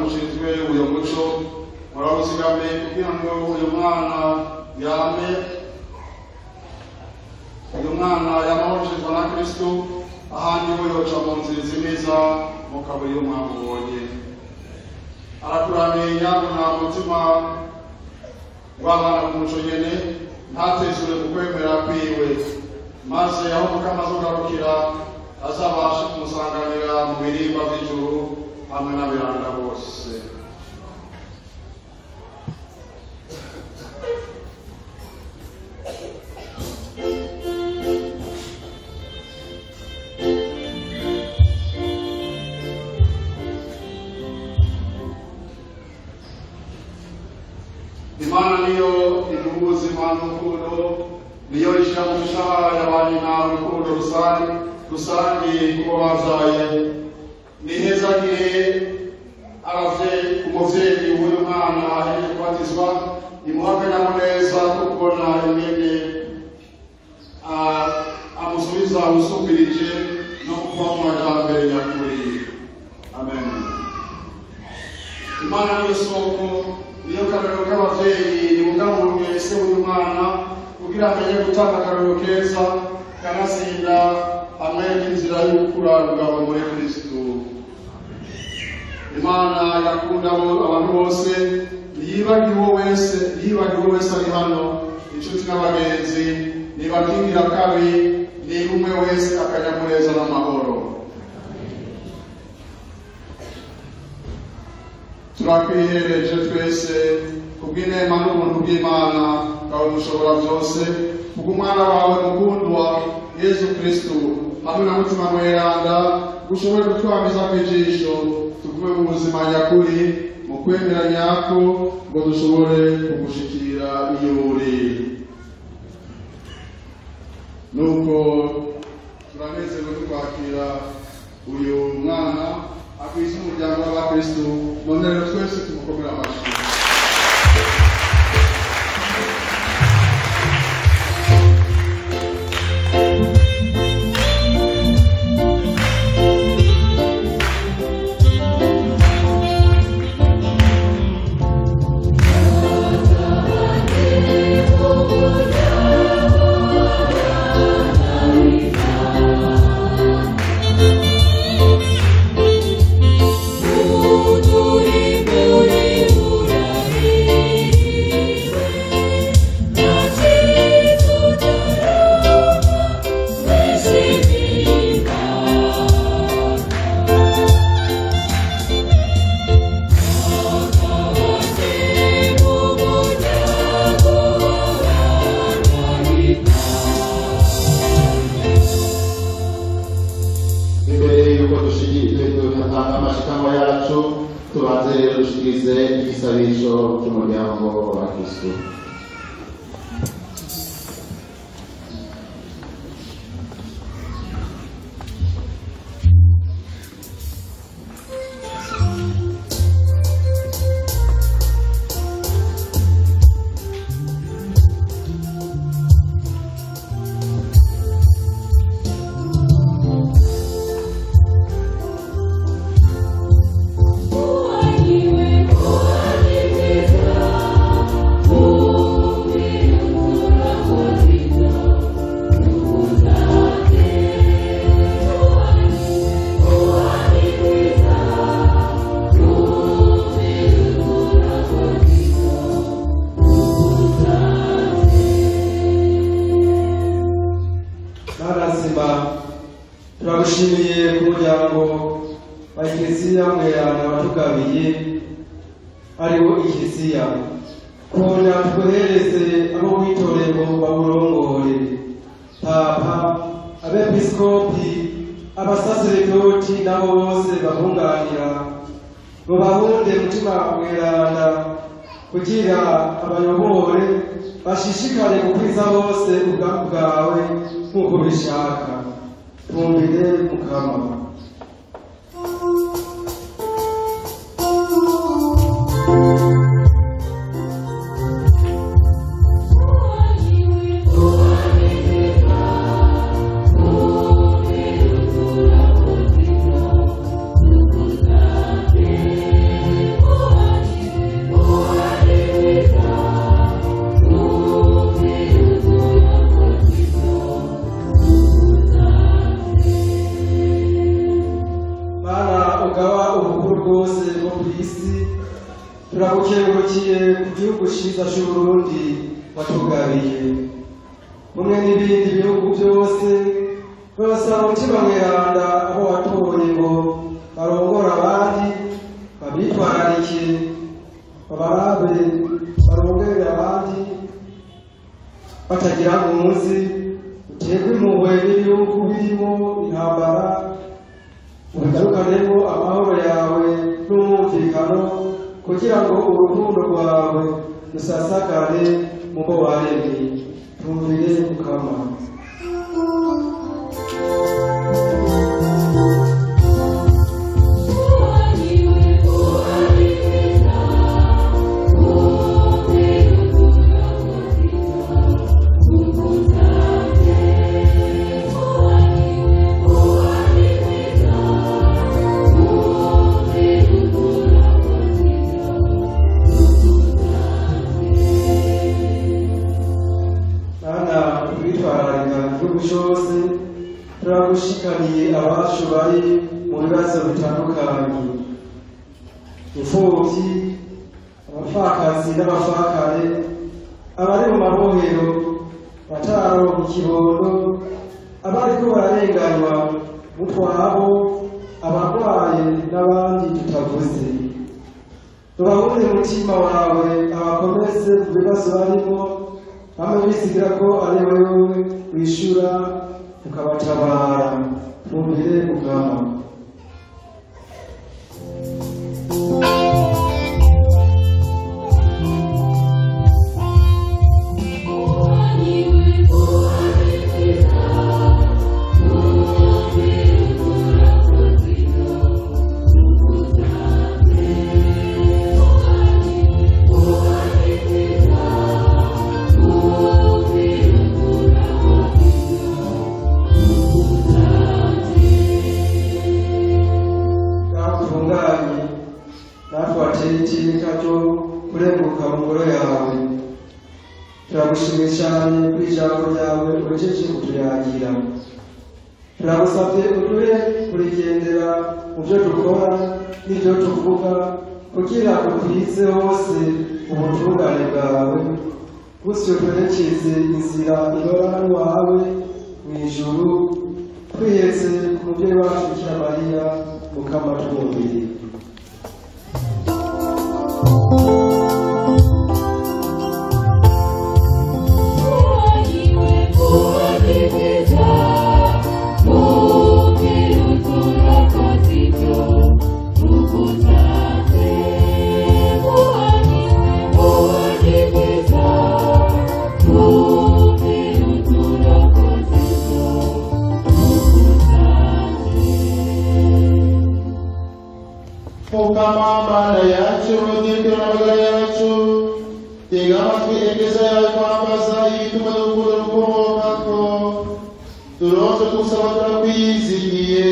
mushinzwe uyu muco murabuzigame kugira ngo uyu mwana yame yamahojejwe na Kristo ahandi ho yoca mu nzira zimiza mukaburi y'umwamubonye arakuramenya nta mutima w'abana ku muco nyene ntatezure ku kwemera kwiwe maze aho mukama azogarukira azabashe kumusanganira mu birimba by'ijuru hamwe n'abiranga bose. Imana niyo iduhuza impano urukundo, niyo ishyira mu mishahara y'abanyina urukundo rusange kuko bazaye. Ni heza gihe umuvyeyi w'uyu mwana aheje kubatizwa imuha akanyamuneza ko kubona ingene amusubiza usumbirije no kuba mu majambere nyakuri. Amen. Imana niyo soko, niyo karorero k'abavyeyi nibungabunge se w'uyu mwana kugira amenye gutanga akarorero keza kanasinda amwereka inzira y'ugukura rugabo muri Kristo. Imana yakunda abantu bose, yibagiwe wese ari hano, inshuti n'abagenzi, nibakingira kabi, ni umwe wese akanyamuneza n'amahoro. Turakwihereje twese kubw'inema n'ubuntu bw'Imana bwawe mushobora byose, kubw'umwana wawe mukundwa Yesu Kristo hamwe na mutima mweranda ushobore kutwamiza kw'ijisho tugume mu buzima nyakuri mu kwemera nyako ngo dushobore kugushikira iyo uri. Nuko turanezerewe kwakira uyu mwana akwiza umuryango w'abakristo, none rero twese tumukomera amashyi. Tubanze rero dushikirize igisabisho cy'umuryango w'abakristo. Turagushimiye ku muryango wa Kiliziya mweranda watugabiye ariwo Ikiliziya, kubona tuguhereze abo witoreye ngo bawurongore, Papa, abepiskopi, abasaseredoti nabo bose babunganira, ngo bahunde mutima mweranda kugira abayobore bashishikare gukwiza bose ubwami bwawe nk'uko bishaka. Tumbire Mukama. turagukengurukiye ku gihugu ciza c'Uburundi watugabiye mumwe n'ibindi bihugu byose turasaba umutima mweranda abo watoye ngo barongora abandi babitwararike babarabe barongere abandi batagira umuzi uterwe impuhwe n'ibihugu birimo intambara ubigarukanemo amahoro yawe n'umwumvikano kugira ngo urukundo rwawe rusasagare mu bo waremye tumvire Mukama. Turagushikaniye abacu bari mu bibazo bitandukanye, imfuvyi, abapfakazi n'abapfakare, abari mu mabohero batararonka ikibondo, abariko bararenganywa mu twabo, abarwaye n'abandi tutavuze. Tubahumure umutima wawe abakomeze mu bibazo barimo, bamwe bisigira ko ari wewe wishura ukabatabara. Tumvire Mukama. Turagushimiye cyane ku ijambo ryawe urejeje kutuyagira. Turagusabye uduhe kurigendera mu byo dukora n'ibyo tuvuga kugira ngo twize hose ubutungane bwawe, gutyo twerekeze inzira ibora wawe mu ijuru, twiheze ku mubyeyi wacu Bikira Mariya Mukama twumvire. Mukama Mana yacu n'urukundo n'amagara yacu, tega amatwi ekeza yawe kwambaza ibituma n'urukundo rukomokako, turonse gusaba turakwiyizigiye,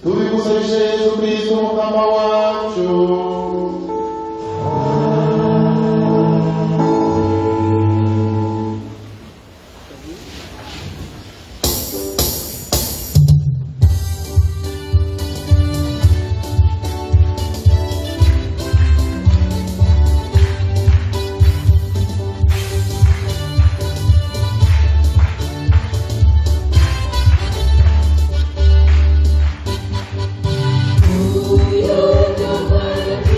tubigusabishe Yesu Kristo Mukama wacu. You're the one.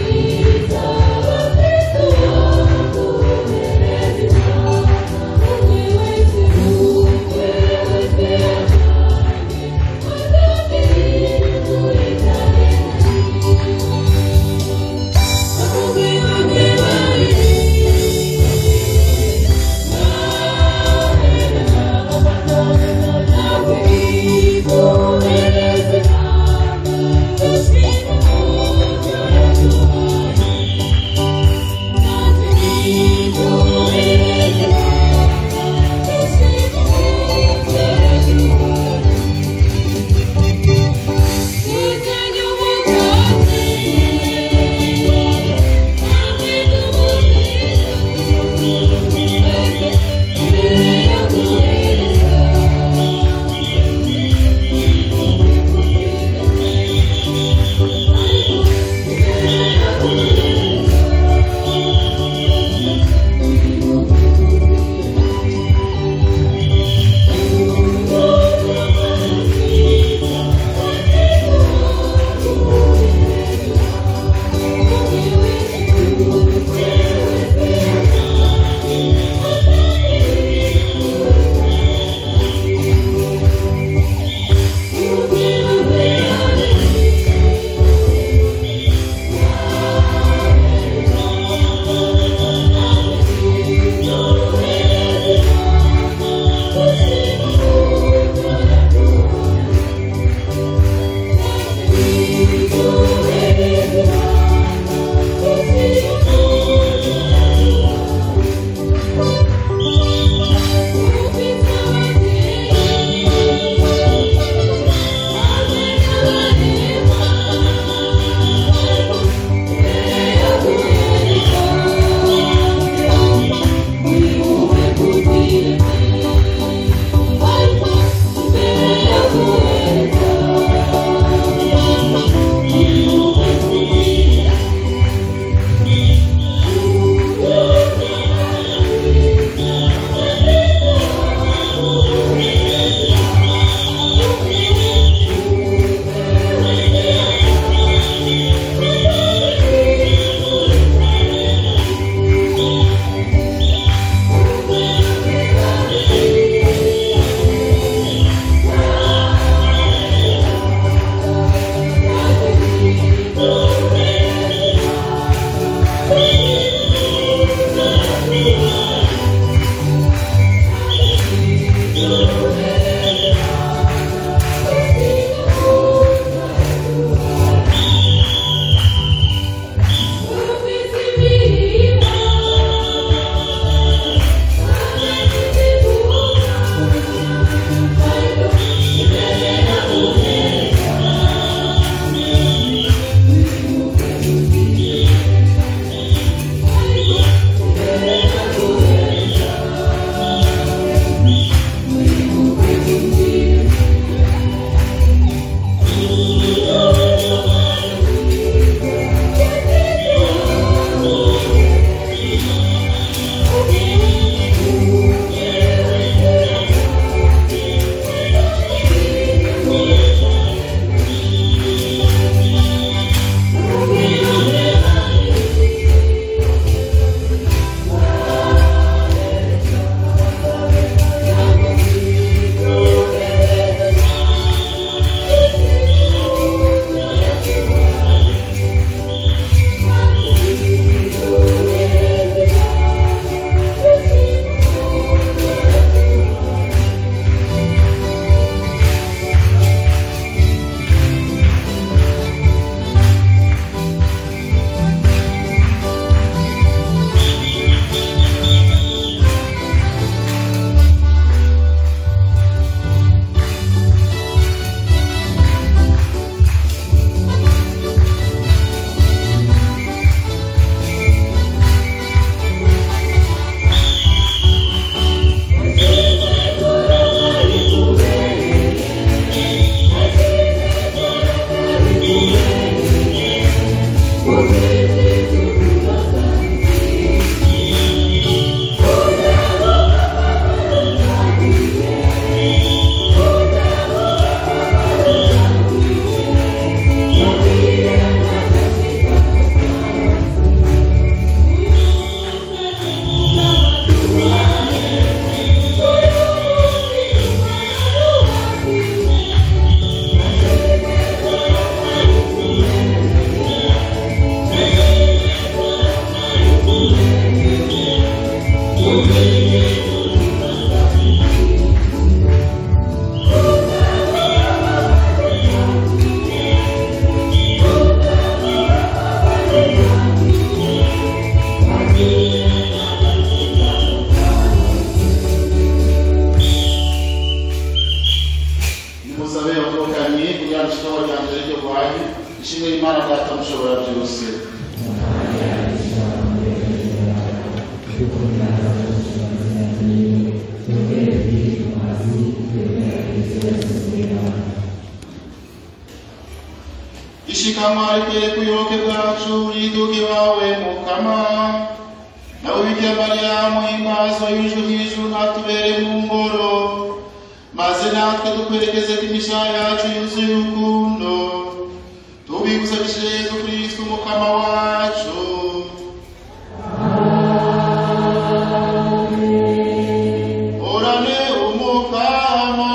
mukama nawe Bikira Mariya muhimbazwa yujwe hejuru natubere mu ngoro maze natwe dukwerekeze ku mishaha yacu yuzuye urukundo tubigusabishe Yesu Kristo umukama wacu. Orane umukama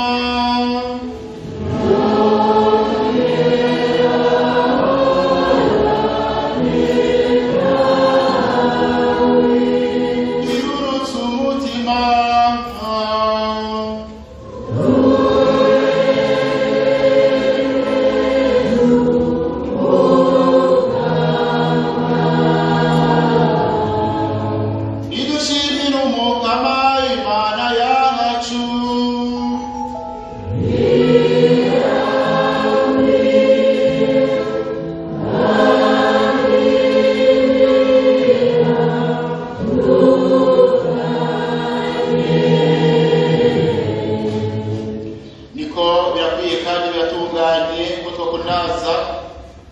irurutse umutima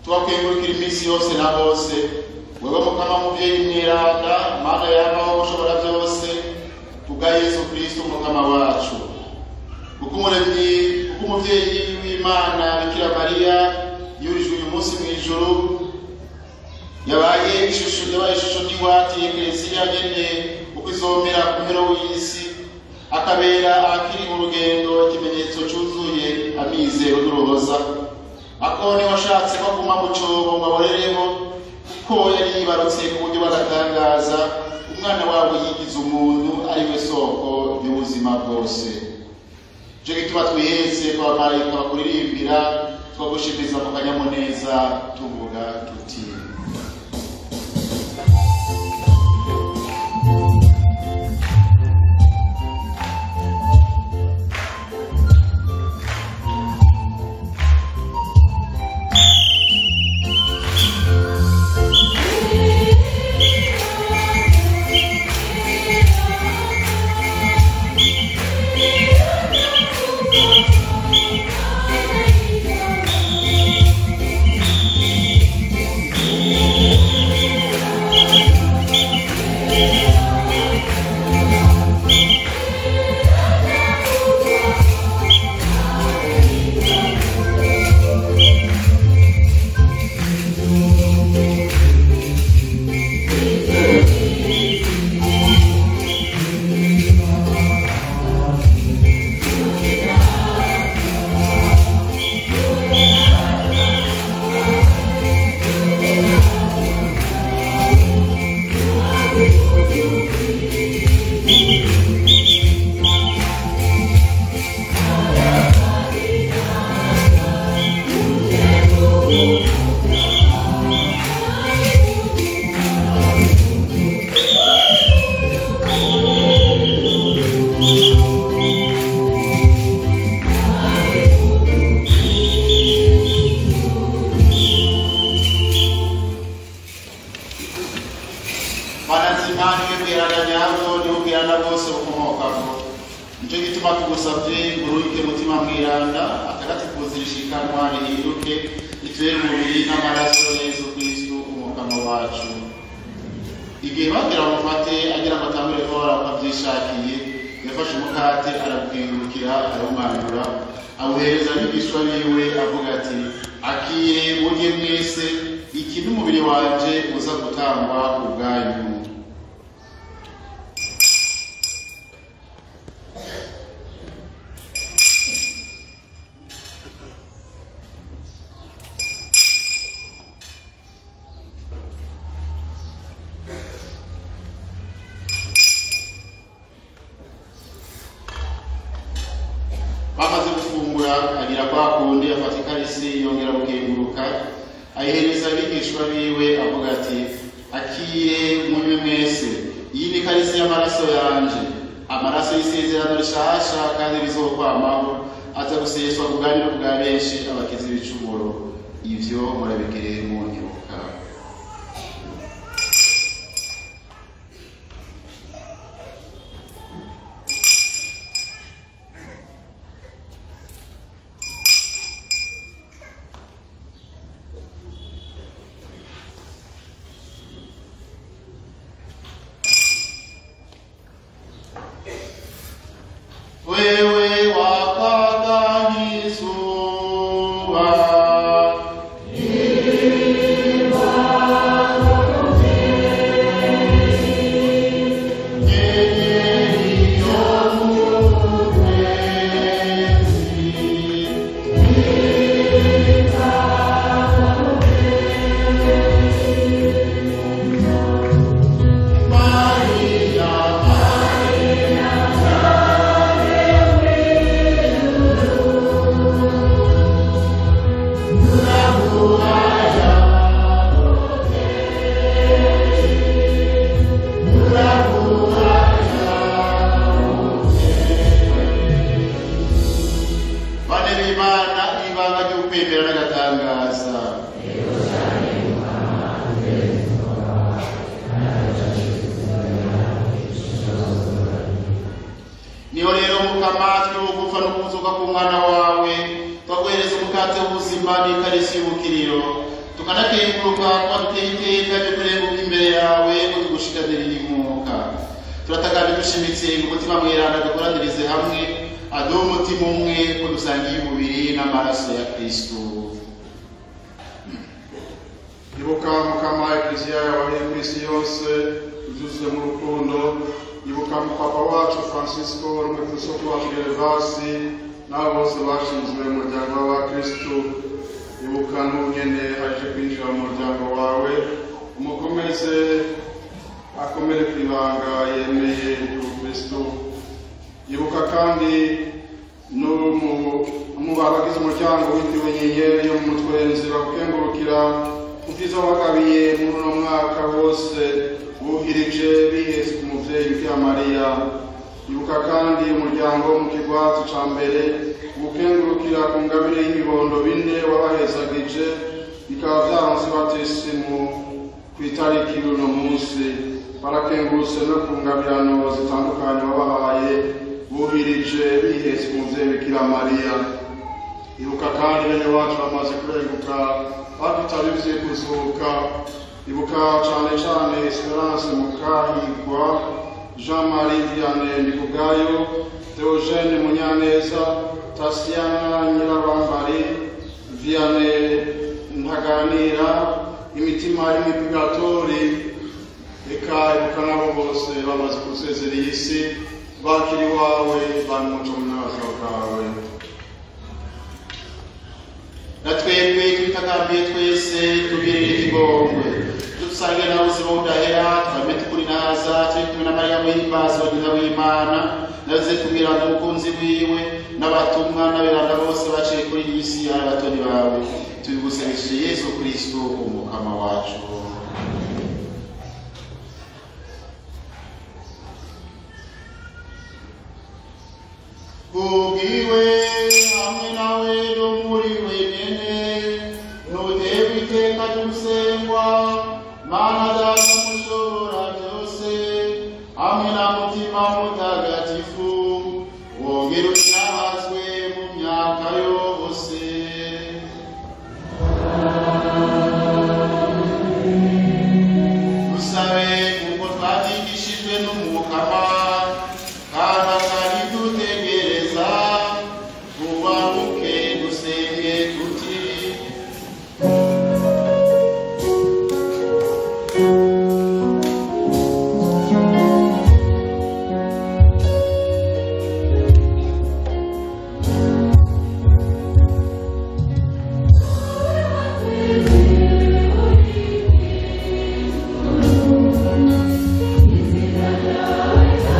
tubakwengurukira iminsi yose na bose. Wewe mukama muvyeyi mweranda mana yabaho ushobora byose, kubwa Yesu Kristo umukama wacu, kuko umuvyeyi w'Imana Bikira Mariya yurijwe uyu munsi mw'ijuru yabaye ishusho n'ingwate y'Eklesiya nyene uko izomera ku mpero w'isi, akabera akiri mu rugendo ikimenyetso cyuzuye amizero n'uruhoza. Akone washatse ko kuma mu cobo ngo aborereho, kuko yari yibarutse ku buryo bagatangaza umwana wawe yigize umuntu ari we soko y'ubuzima bwose. Je gituma twiheze kwa marayika bakuririmbira twagushimiza mu kanyamuneza tuvuga tuti bamaze gufungura agira kwa kundi afata ikarisi yongera gukenguruka ayihereza abigishwa biwe avuga ati akiye munywe mwese, iyi ni ikarisi y'amaraso yanje, amaraso y'isezerano rishasha kandi rizokwamaho, aza guseswa ku bwanyu no bwa benshi abakiza ibicumuro. Ivyo murabigire munyibuka. wewe wakaga nk'izuba. Niho rero Mukama twugufa no kuzuka ku mwana wawe twaguhereza umukate w'ubuzima n'ikarisi y'ubukiriro tukanakenguruka kuba duteye iteka ryo kurenguka imbere yawe ngo tugushikanire inkuka. Turatagana dushimitse umutima mweranda dukoranirize hamwe aduhe umutima umwe ko dusangiye umubiri n'amaraso ya Kristo. Ibuka Mukama Ekleziya yawe ku isi yose uzuze mu rukundo. Ibuka Papa wacu Francisco n'umwepiskopi wacu Gervasi n'abo bose bashinzwe mu muryango wa Kristo. Ibuka n'unyene aje kwinjira mu muryango wawe umukomeze akomere ku ibanga yemeye Kristo. Ibuka kandi mu bagize umuryango witiriwe inyenyeri yo mu Mutwenzi bakengurukira ubwiza wagabiye muri uno mwaka wose buhirije biheze ku muvyeyi Bikira Mariya. Ibuka kandi umuryango mu kigwati ca mbere gukengurukira ku ngabire y'ibibondo bine wabahezagije bikaba vyaronse batisimu ku itariki y'uno munsi. Barakengurutse no ku ngabirano zitandukanye wabahaye buhirije biheze ku muvyeyi Bikira Mariya. Ibuka kandi bene wacu bamaze kurenguka badutavye kuzuka. Ibuka cane cane Esperance Mukahigwa, Jean-Marie Vianney Ndikugayo, Theogene Munyaneza, Tasiana Nyirabambari, Vianney Ntaganira, imitima y'imipigatori. Eka ibuka nabo bose bamaze kusezera iyi si bakiri wawe bari mu cumi n'abagabo bawe. Natwebwe twitakambiye twese tubirire ikigongwe dusange nawe ubuzima budahera twame tukuri naza turi kumwe na Mariya muhimbaza nyina w'Imana naze kumira n'umukunzi wiwe n'abatumwa n'aberanda bose baciye kuri iyi si ari abatoni bawe tubigusabishije Yesu Kristo umukama wacu. Kubwiwe hamwe nawe no muri wenyene nutewe iteka ry'usengwa Mana Data mushobora byose hamwe na mutima mutagatifu wongere unyahazwe mu myaka yose. Dusabe kuko twatigishijwe n'Umukama kandi akaridutegereza tubabuke dusenge tuti Yeah.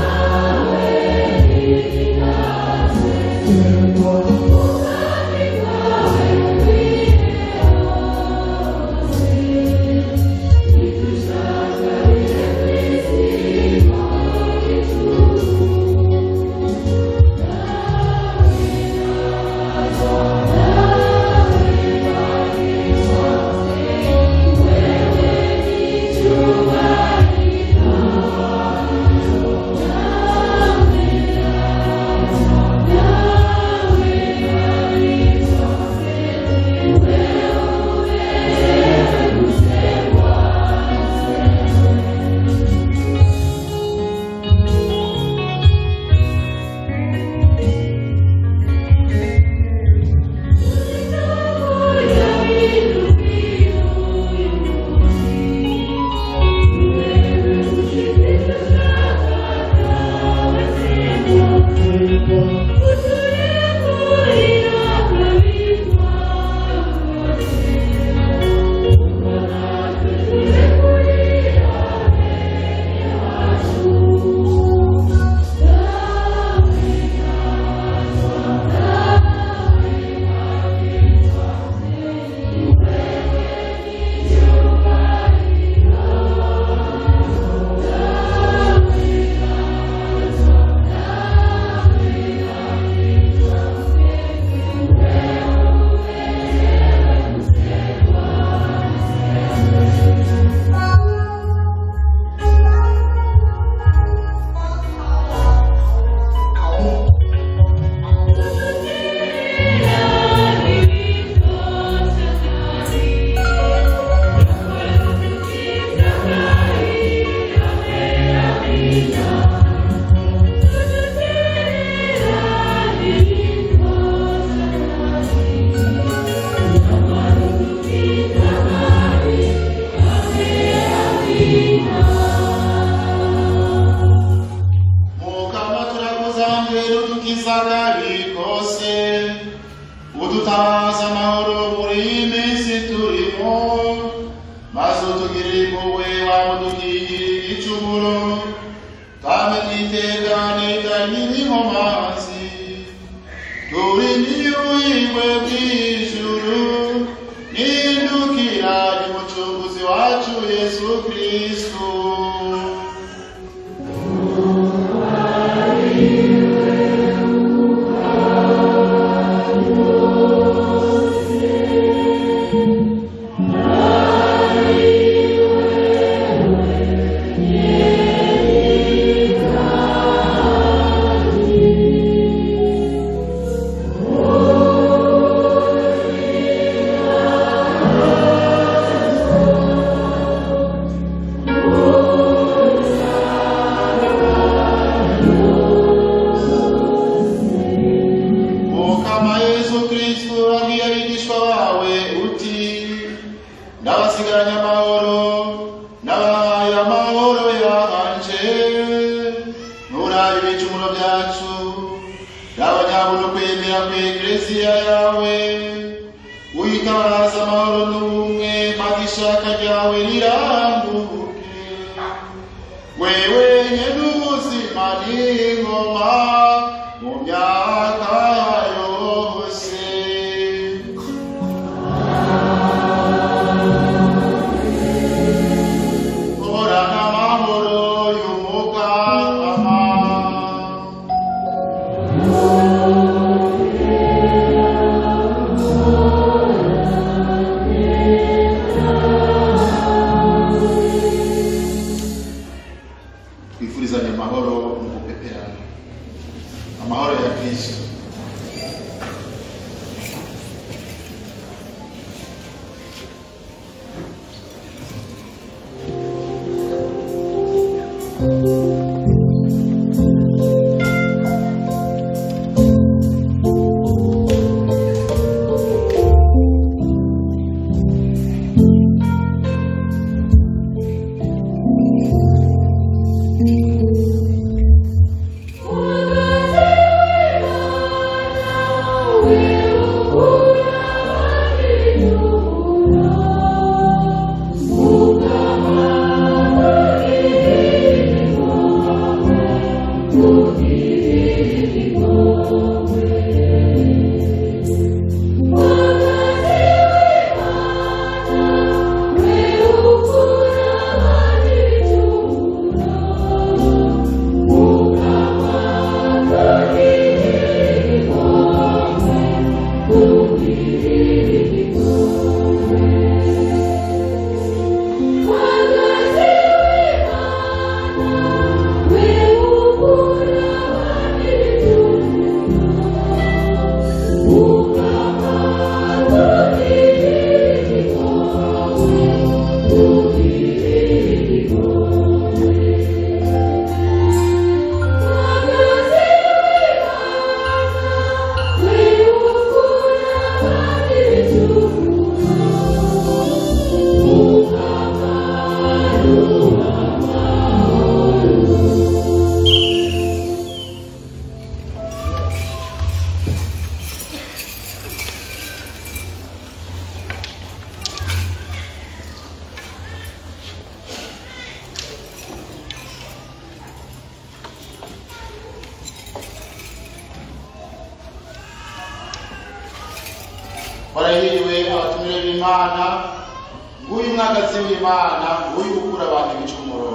tukigira igicumuro kandi twiteganira n'inkomanzi turindiriye ubuhingwe bw'ijuru n'indukira ry'umucunguzi wacu Yesu Kristo. barahiriwe abatumire b'Imana, nguyu mwagazi w'Imana, nguyu ukura abantu ibicumuro.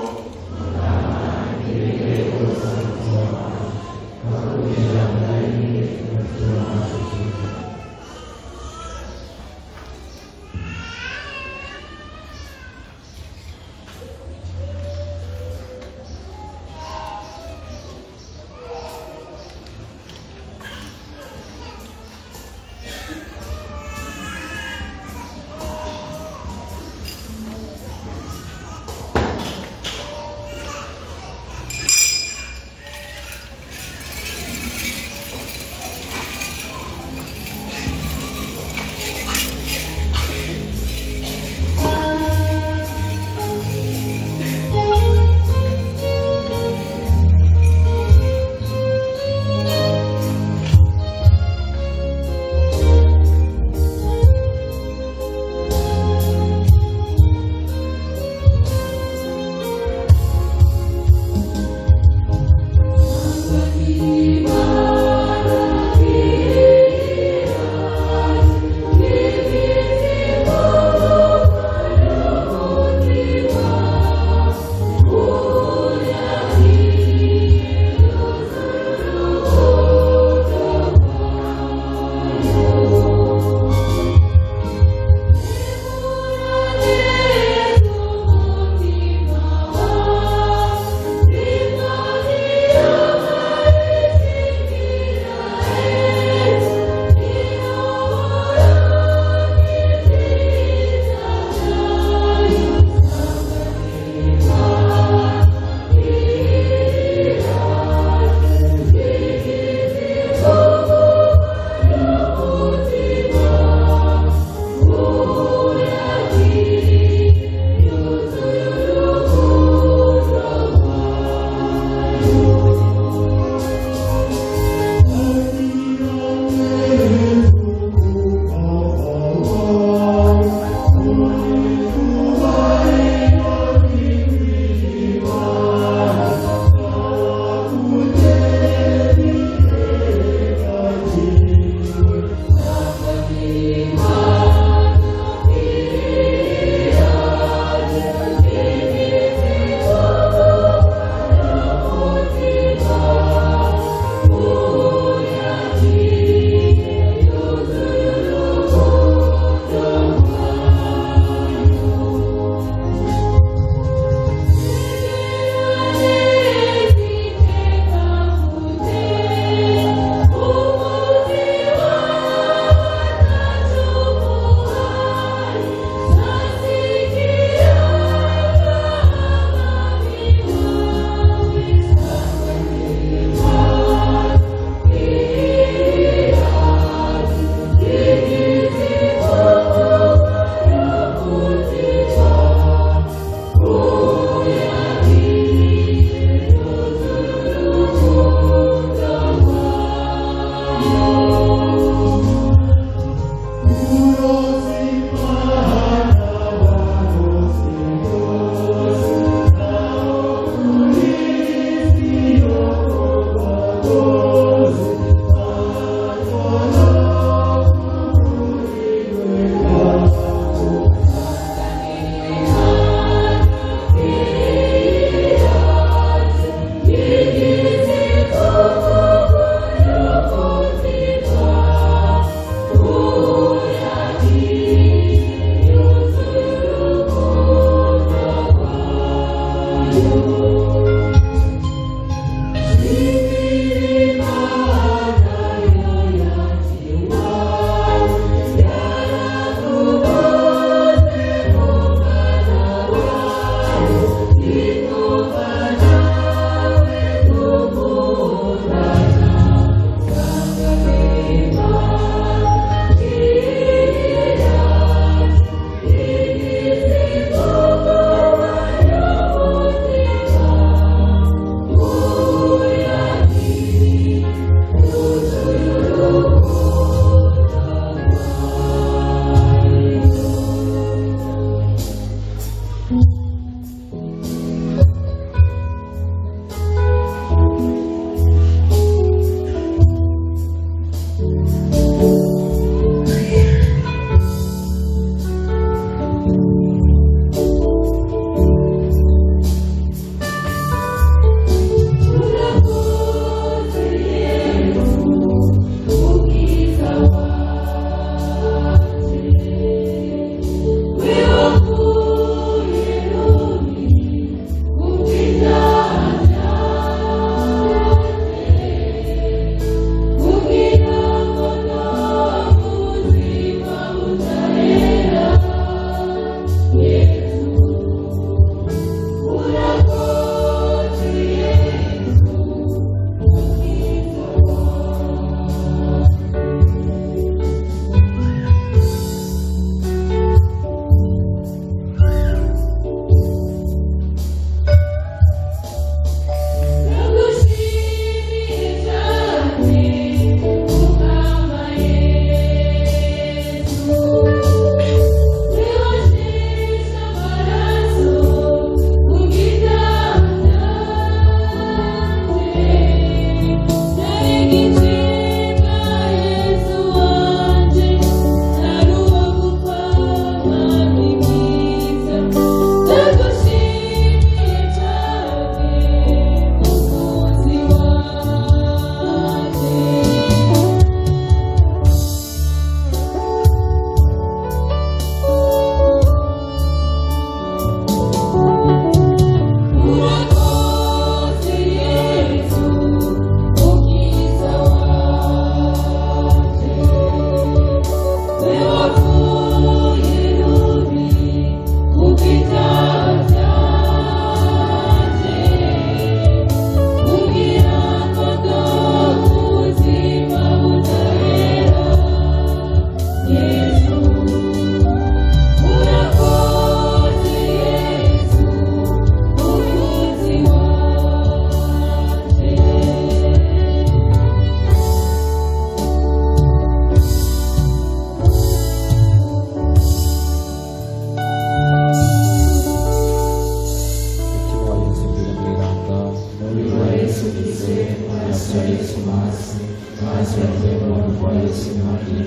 ya Yesu masi, amaraso yateguwe kwa Yesu Maria,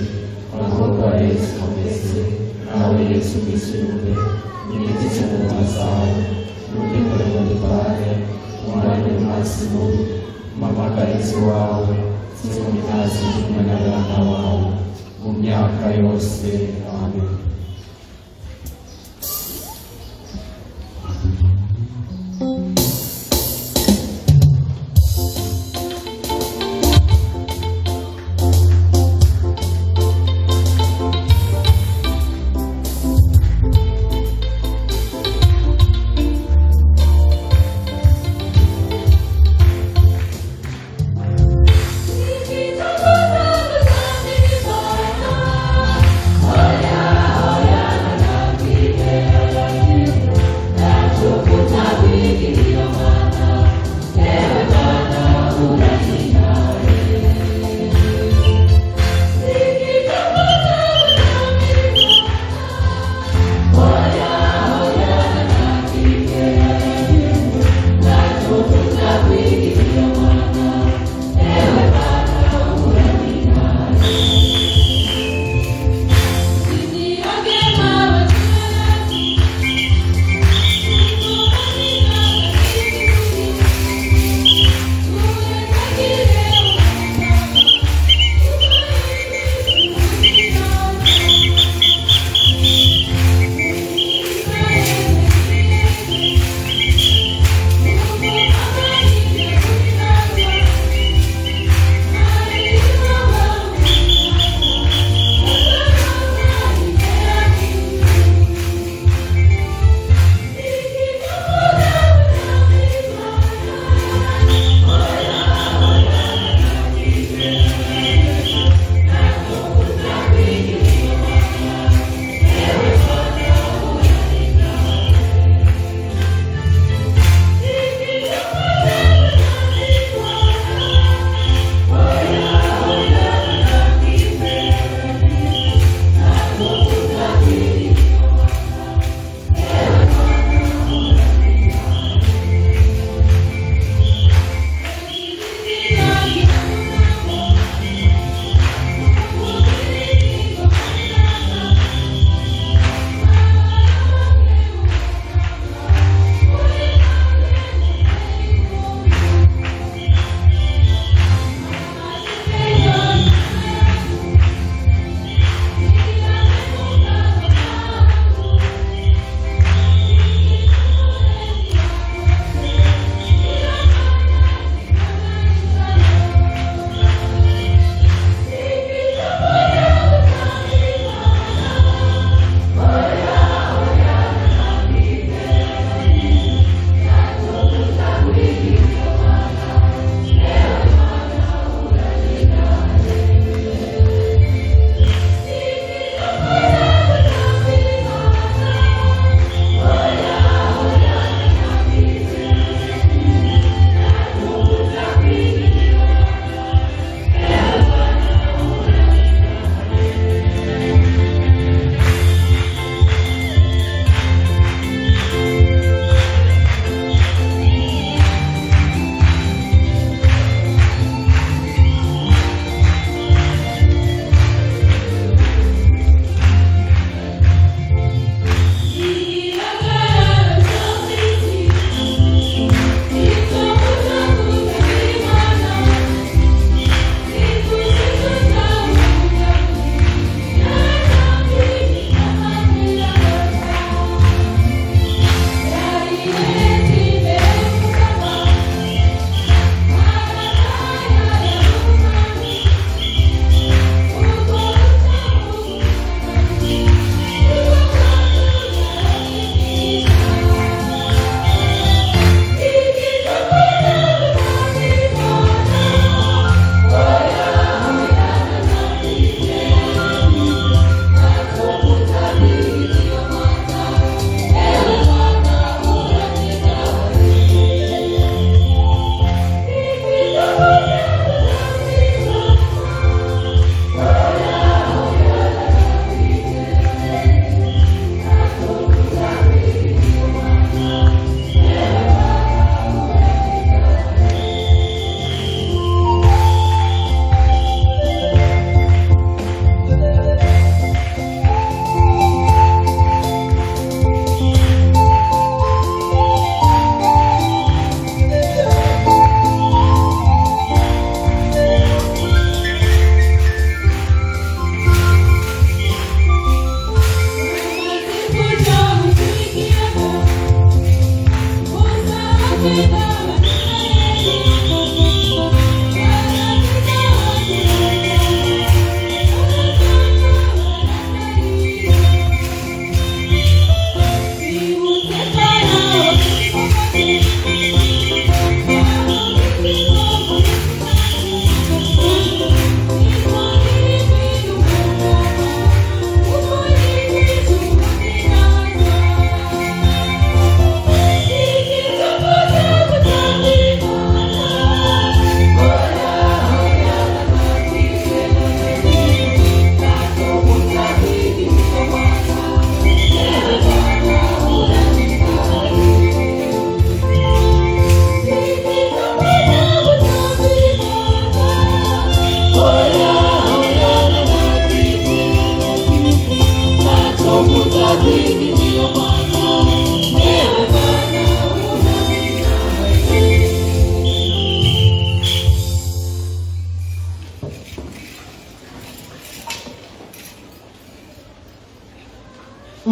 abakobwa ba Yesu mubese, nawe Yesu Kristo nigize mu masaha, n'ubikore mu dupare, umwanya w'umasi mubi, mamagarizi wawe, z'umutazi kumwe n'abana wawe, mu myaka yose. Amen. Oh, yeah.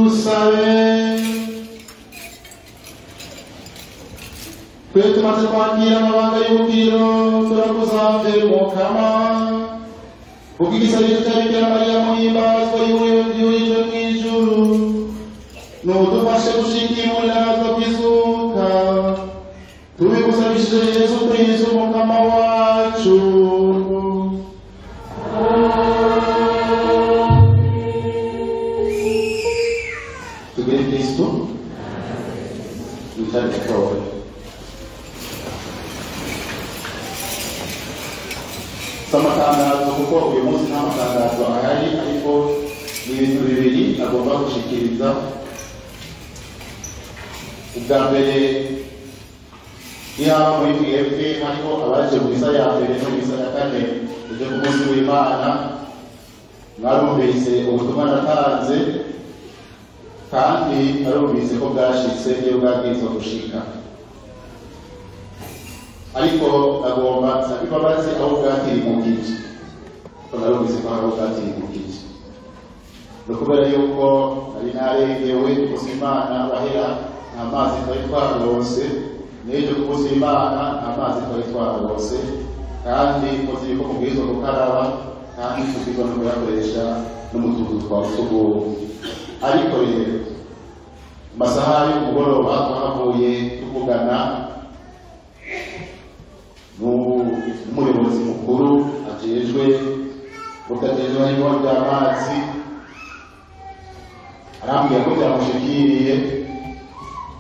dusabe. Twe tumaze kwakira amabanga y'ubukiro turakusanze Mukama kuko igisabisho cya Bikira Mariya muhimbazwa yujujwe mu ijuru nudufashe gushikira natwe kwizuka tubigusabishije Yesu Kristo Mukama wacu. Tugire Kristo witare kowe. Amatangazo kuko uyu munsi nta matangazo ahari ariko ni ibintu bibiri agomba gushikiriza. Ubwa mbere yaba muri PFP hariho abaje mu misa ya mbere no mu misa ya kane uje ku munsi w'Imana mwarumvise ubutumwa natanze kandi arumvise ko bwashitse iyo bwabwirizwa gushika, ariko agomba nsaba imbabazi aho bwatirimukije ko narumvise ko hari aho bwatirimukije. Ni ukubera yuko nari narengewe kuko Imana bahera nta mazi twari twarose, n'ejo ku munsi w'Imana nta mazi twari twarose, kandi muzi yuko mubwirizwa gukaraba kandi tubwirizwa no kuyakoresha no mu tuzu twa sugumwe. Ariko rero amasaha y'umugoroba twahavuye tuvugana n'umuyobozi mukuru ajejwe gutatezwa n'ibona by'amazi, arambwira ko byamushikiriye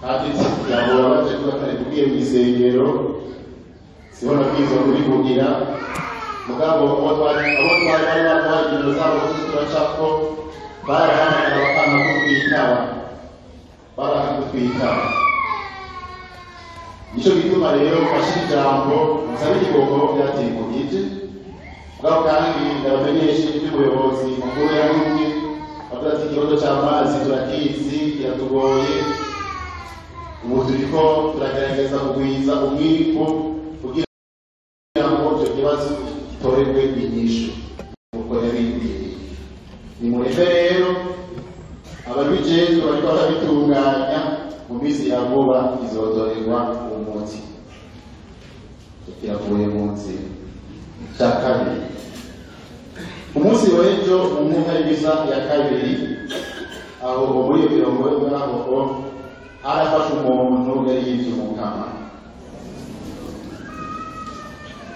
kandi kugira ngo babaje kubatari kubwiye mu isengero sibona bwiza kurivugira mugabo abo twari bari baduhaye ibintu zabo turacako barahamagara bakanga kutwitaba. Nico gituma rero mfashe ijambo nsaba ikigongo byatirimukije mugabo kandi ndabamenyesha iby'umuyobozi mukuru yahumye avuga ati ikibazo cy'amazi turakizi kiratugoye, ubu turiko turagerageza kugwiza umwiko kugira ngo icyo kibazo gitorerwe inyishu. Nuko nimureke rero ababijejwe bariko barabitunganya mu minsi ya vuba izodorerwa umuti. Kiravuye mu nzira. Cya kabiri, umunsi w'ejo mu mpera y'imisa ya kabiri aho muri iyo mirongo y'aho harafashe umuntu yari yivye Umukama,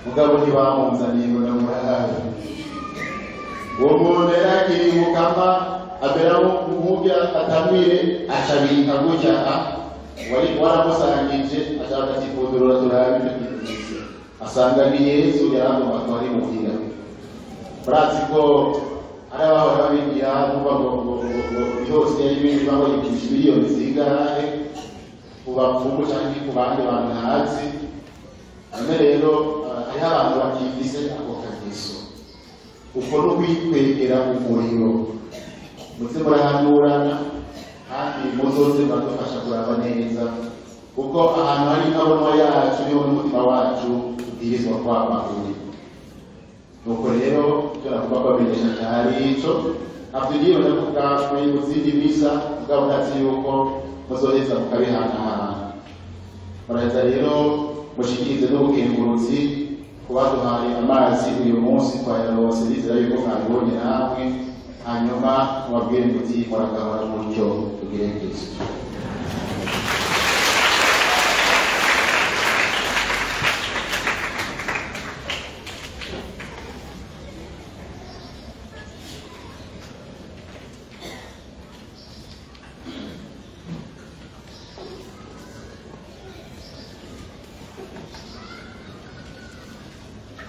mugabo ntibamunzaniye ngo namurahaye. Uwo muntu yari akiri Umukama aberaho umubya atamwire acabika gutya wari waramusangije ashaka ati kudurura turabe asanga ni Yesu yaragomba kwari muhira. Murazi ko ari abahora babigira kuba ngo yose yari ibindi babo yikisha miliyoni zigare kubapfumu cyangwa ku bandi bantu ntazi. Hano rero hariho abantu bakifise ako kageso uko no kwikwegera umuriro muze murahanurana kandi muzoze badufasha kuraba neza kuko ahantu hari intabonwa yacu niho n'umutima wacu ubwirizwa kwama uri. Nuko rero turavuga ko bamenyesha cyari ico abdiriyo ndavuga mu zindi misa mugabo ntazi yuko muzoheza mukabihanahana. Muraheza rero mushikirize n'ubukenguruzi kubaduhaye amazi uyu munsi twayarose bizera yuko mwabibonye namwe, hanyuma mubabwire muti muragahora mutyo tugire Kristo.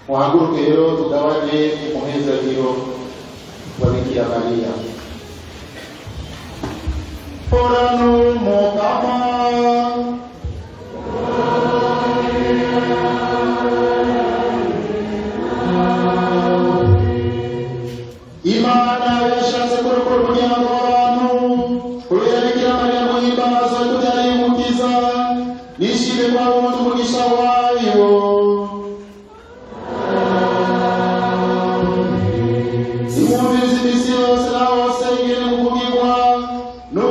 Muhaguruke rero tugabanye umuhezagiro wa Bikira Mariya. Orano Mukama Imana yashatse kurokora umuryango w'abantu kubera Bikira Mariya muhimbaza kubyara umukiza nishime kwa wundi umugisha wayo. No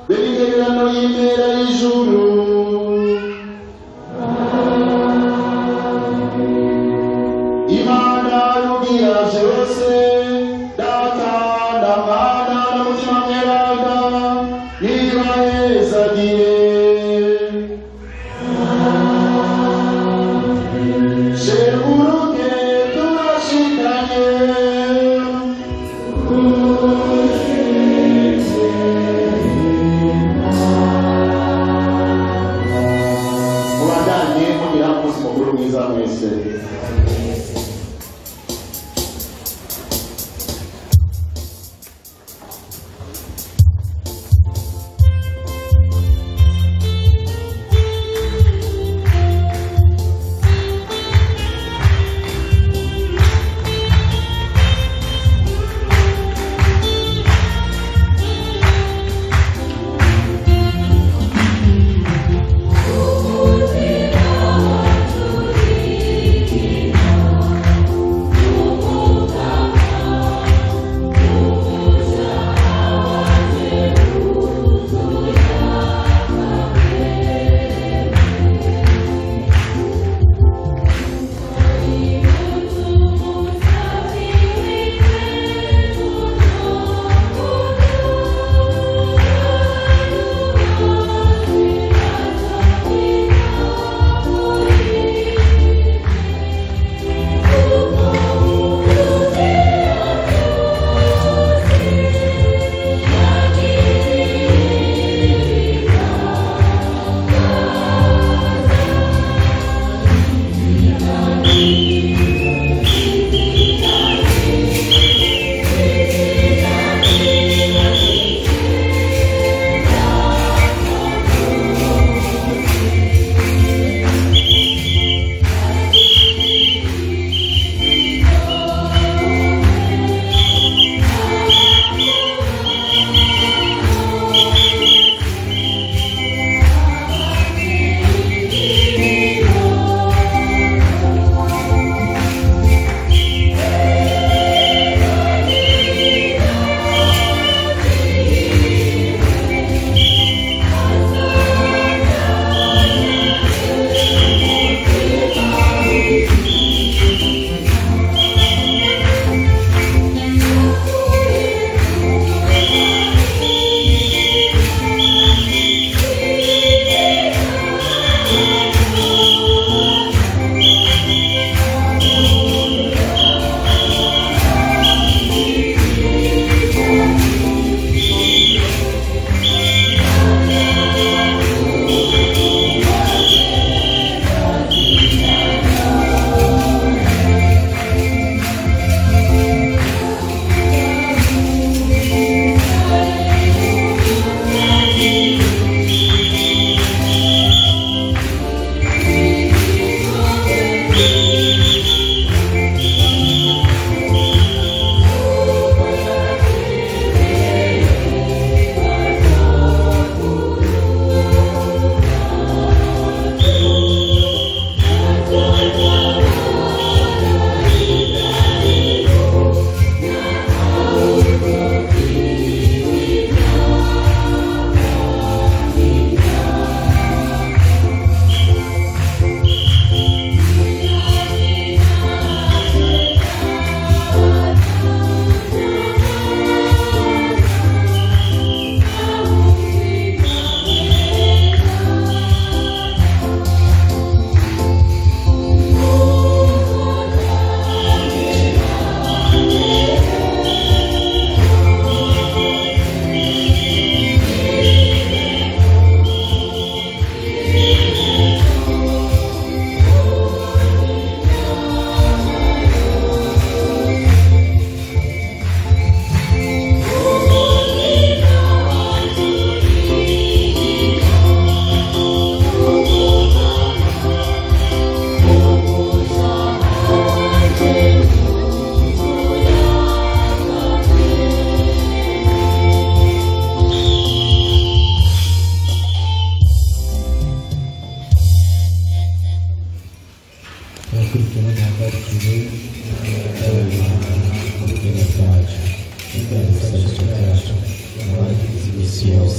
b'ingererano y'impera y'ijuru. Imana rugira vyose, Data na Mwana na Mutima Mweranda, nibahezagire. Sheburuke turashikanye, mubandanye mugira umunsi mukuru mwiza mwese. Turi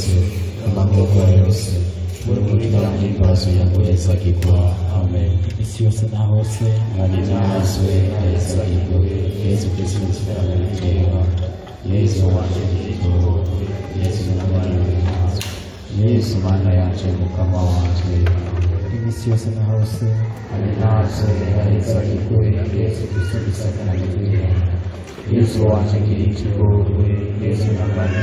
yose amagorwa yose urumurira n'imbazo yakoreza kigwa amen isi yose na hose ari nazwe aheza igwe yesu kristo nziramiteka yesu wanje kitoro yesu n'abana yesu mana yanje mukama wanje imisi yose na hose ari nazwe aheza igwe yesu kristo nziramiteka yesu wanje kitoro yesu n'abana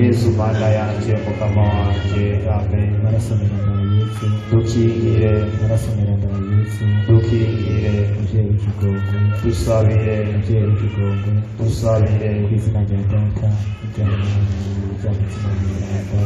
yesu mana yanje mukama wanje amen marasomerana yesu dukingire marasomerana yesu dukingire muvyeyi w'ikigongwe dusabire muvyeyi w'ikigongwe dusabire kw'izina rya data rya mwana rya mutima mweranda.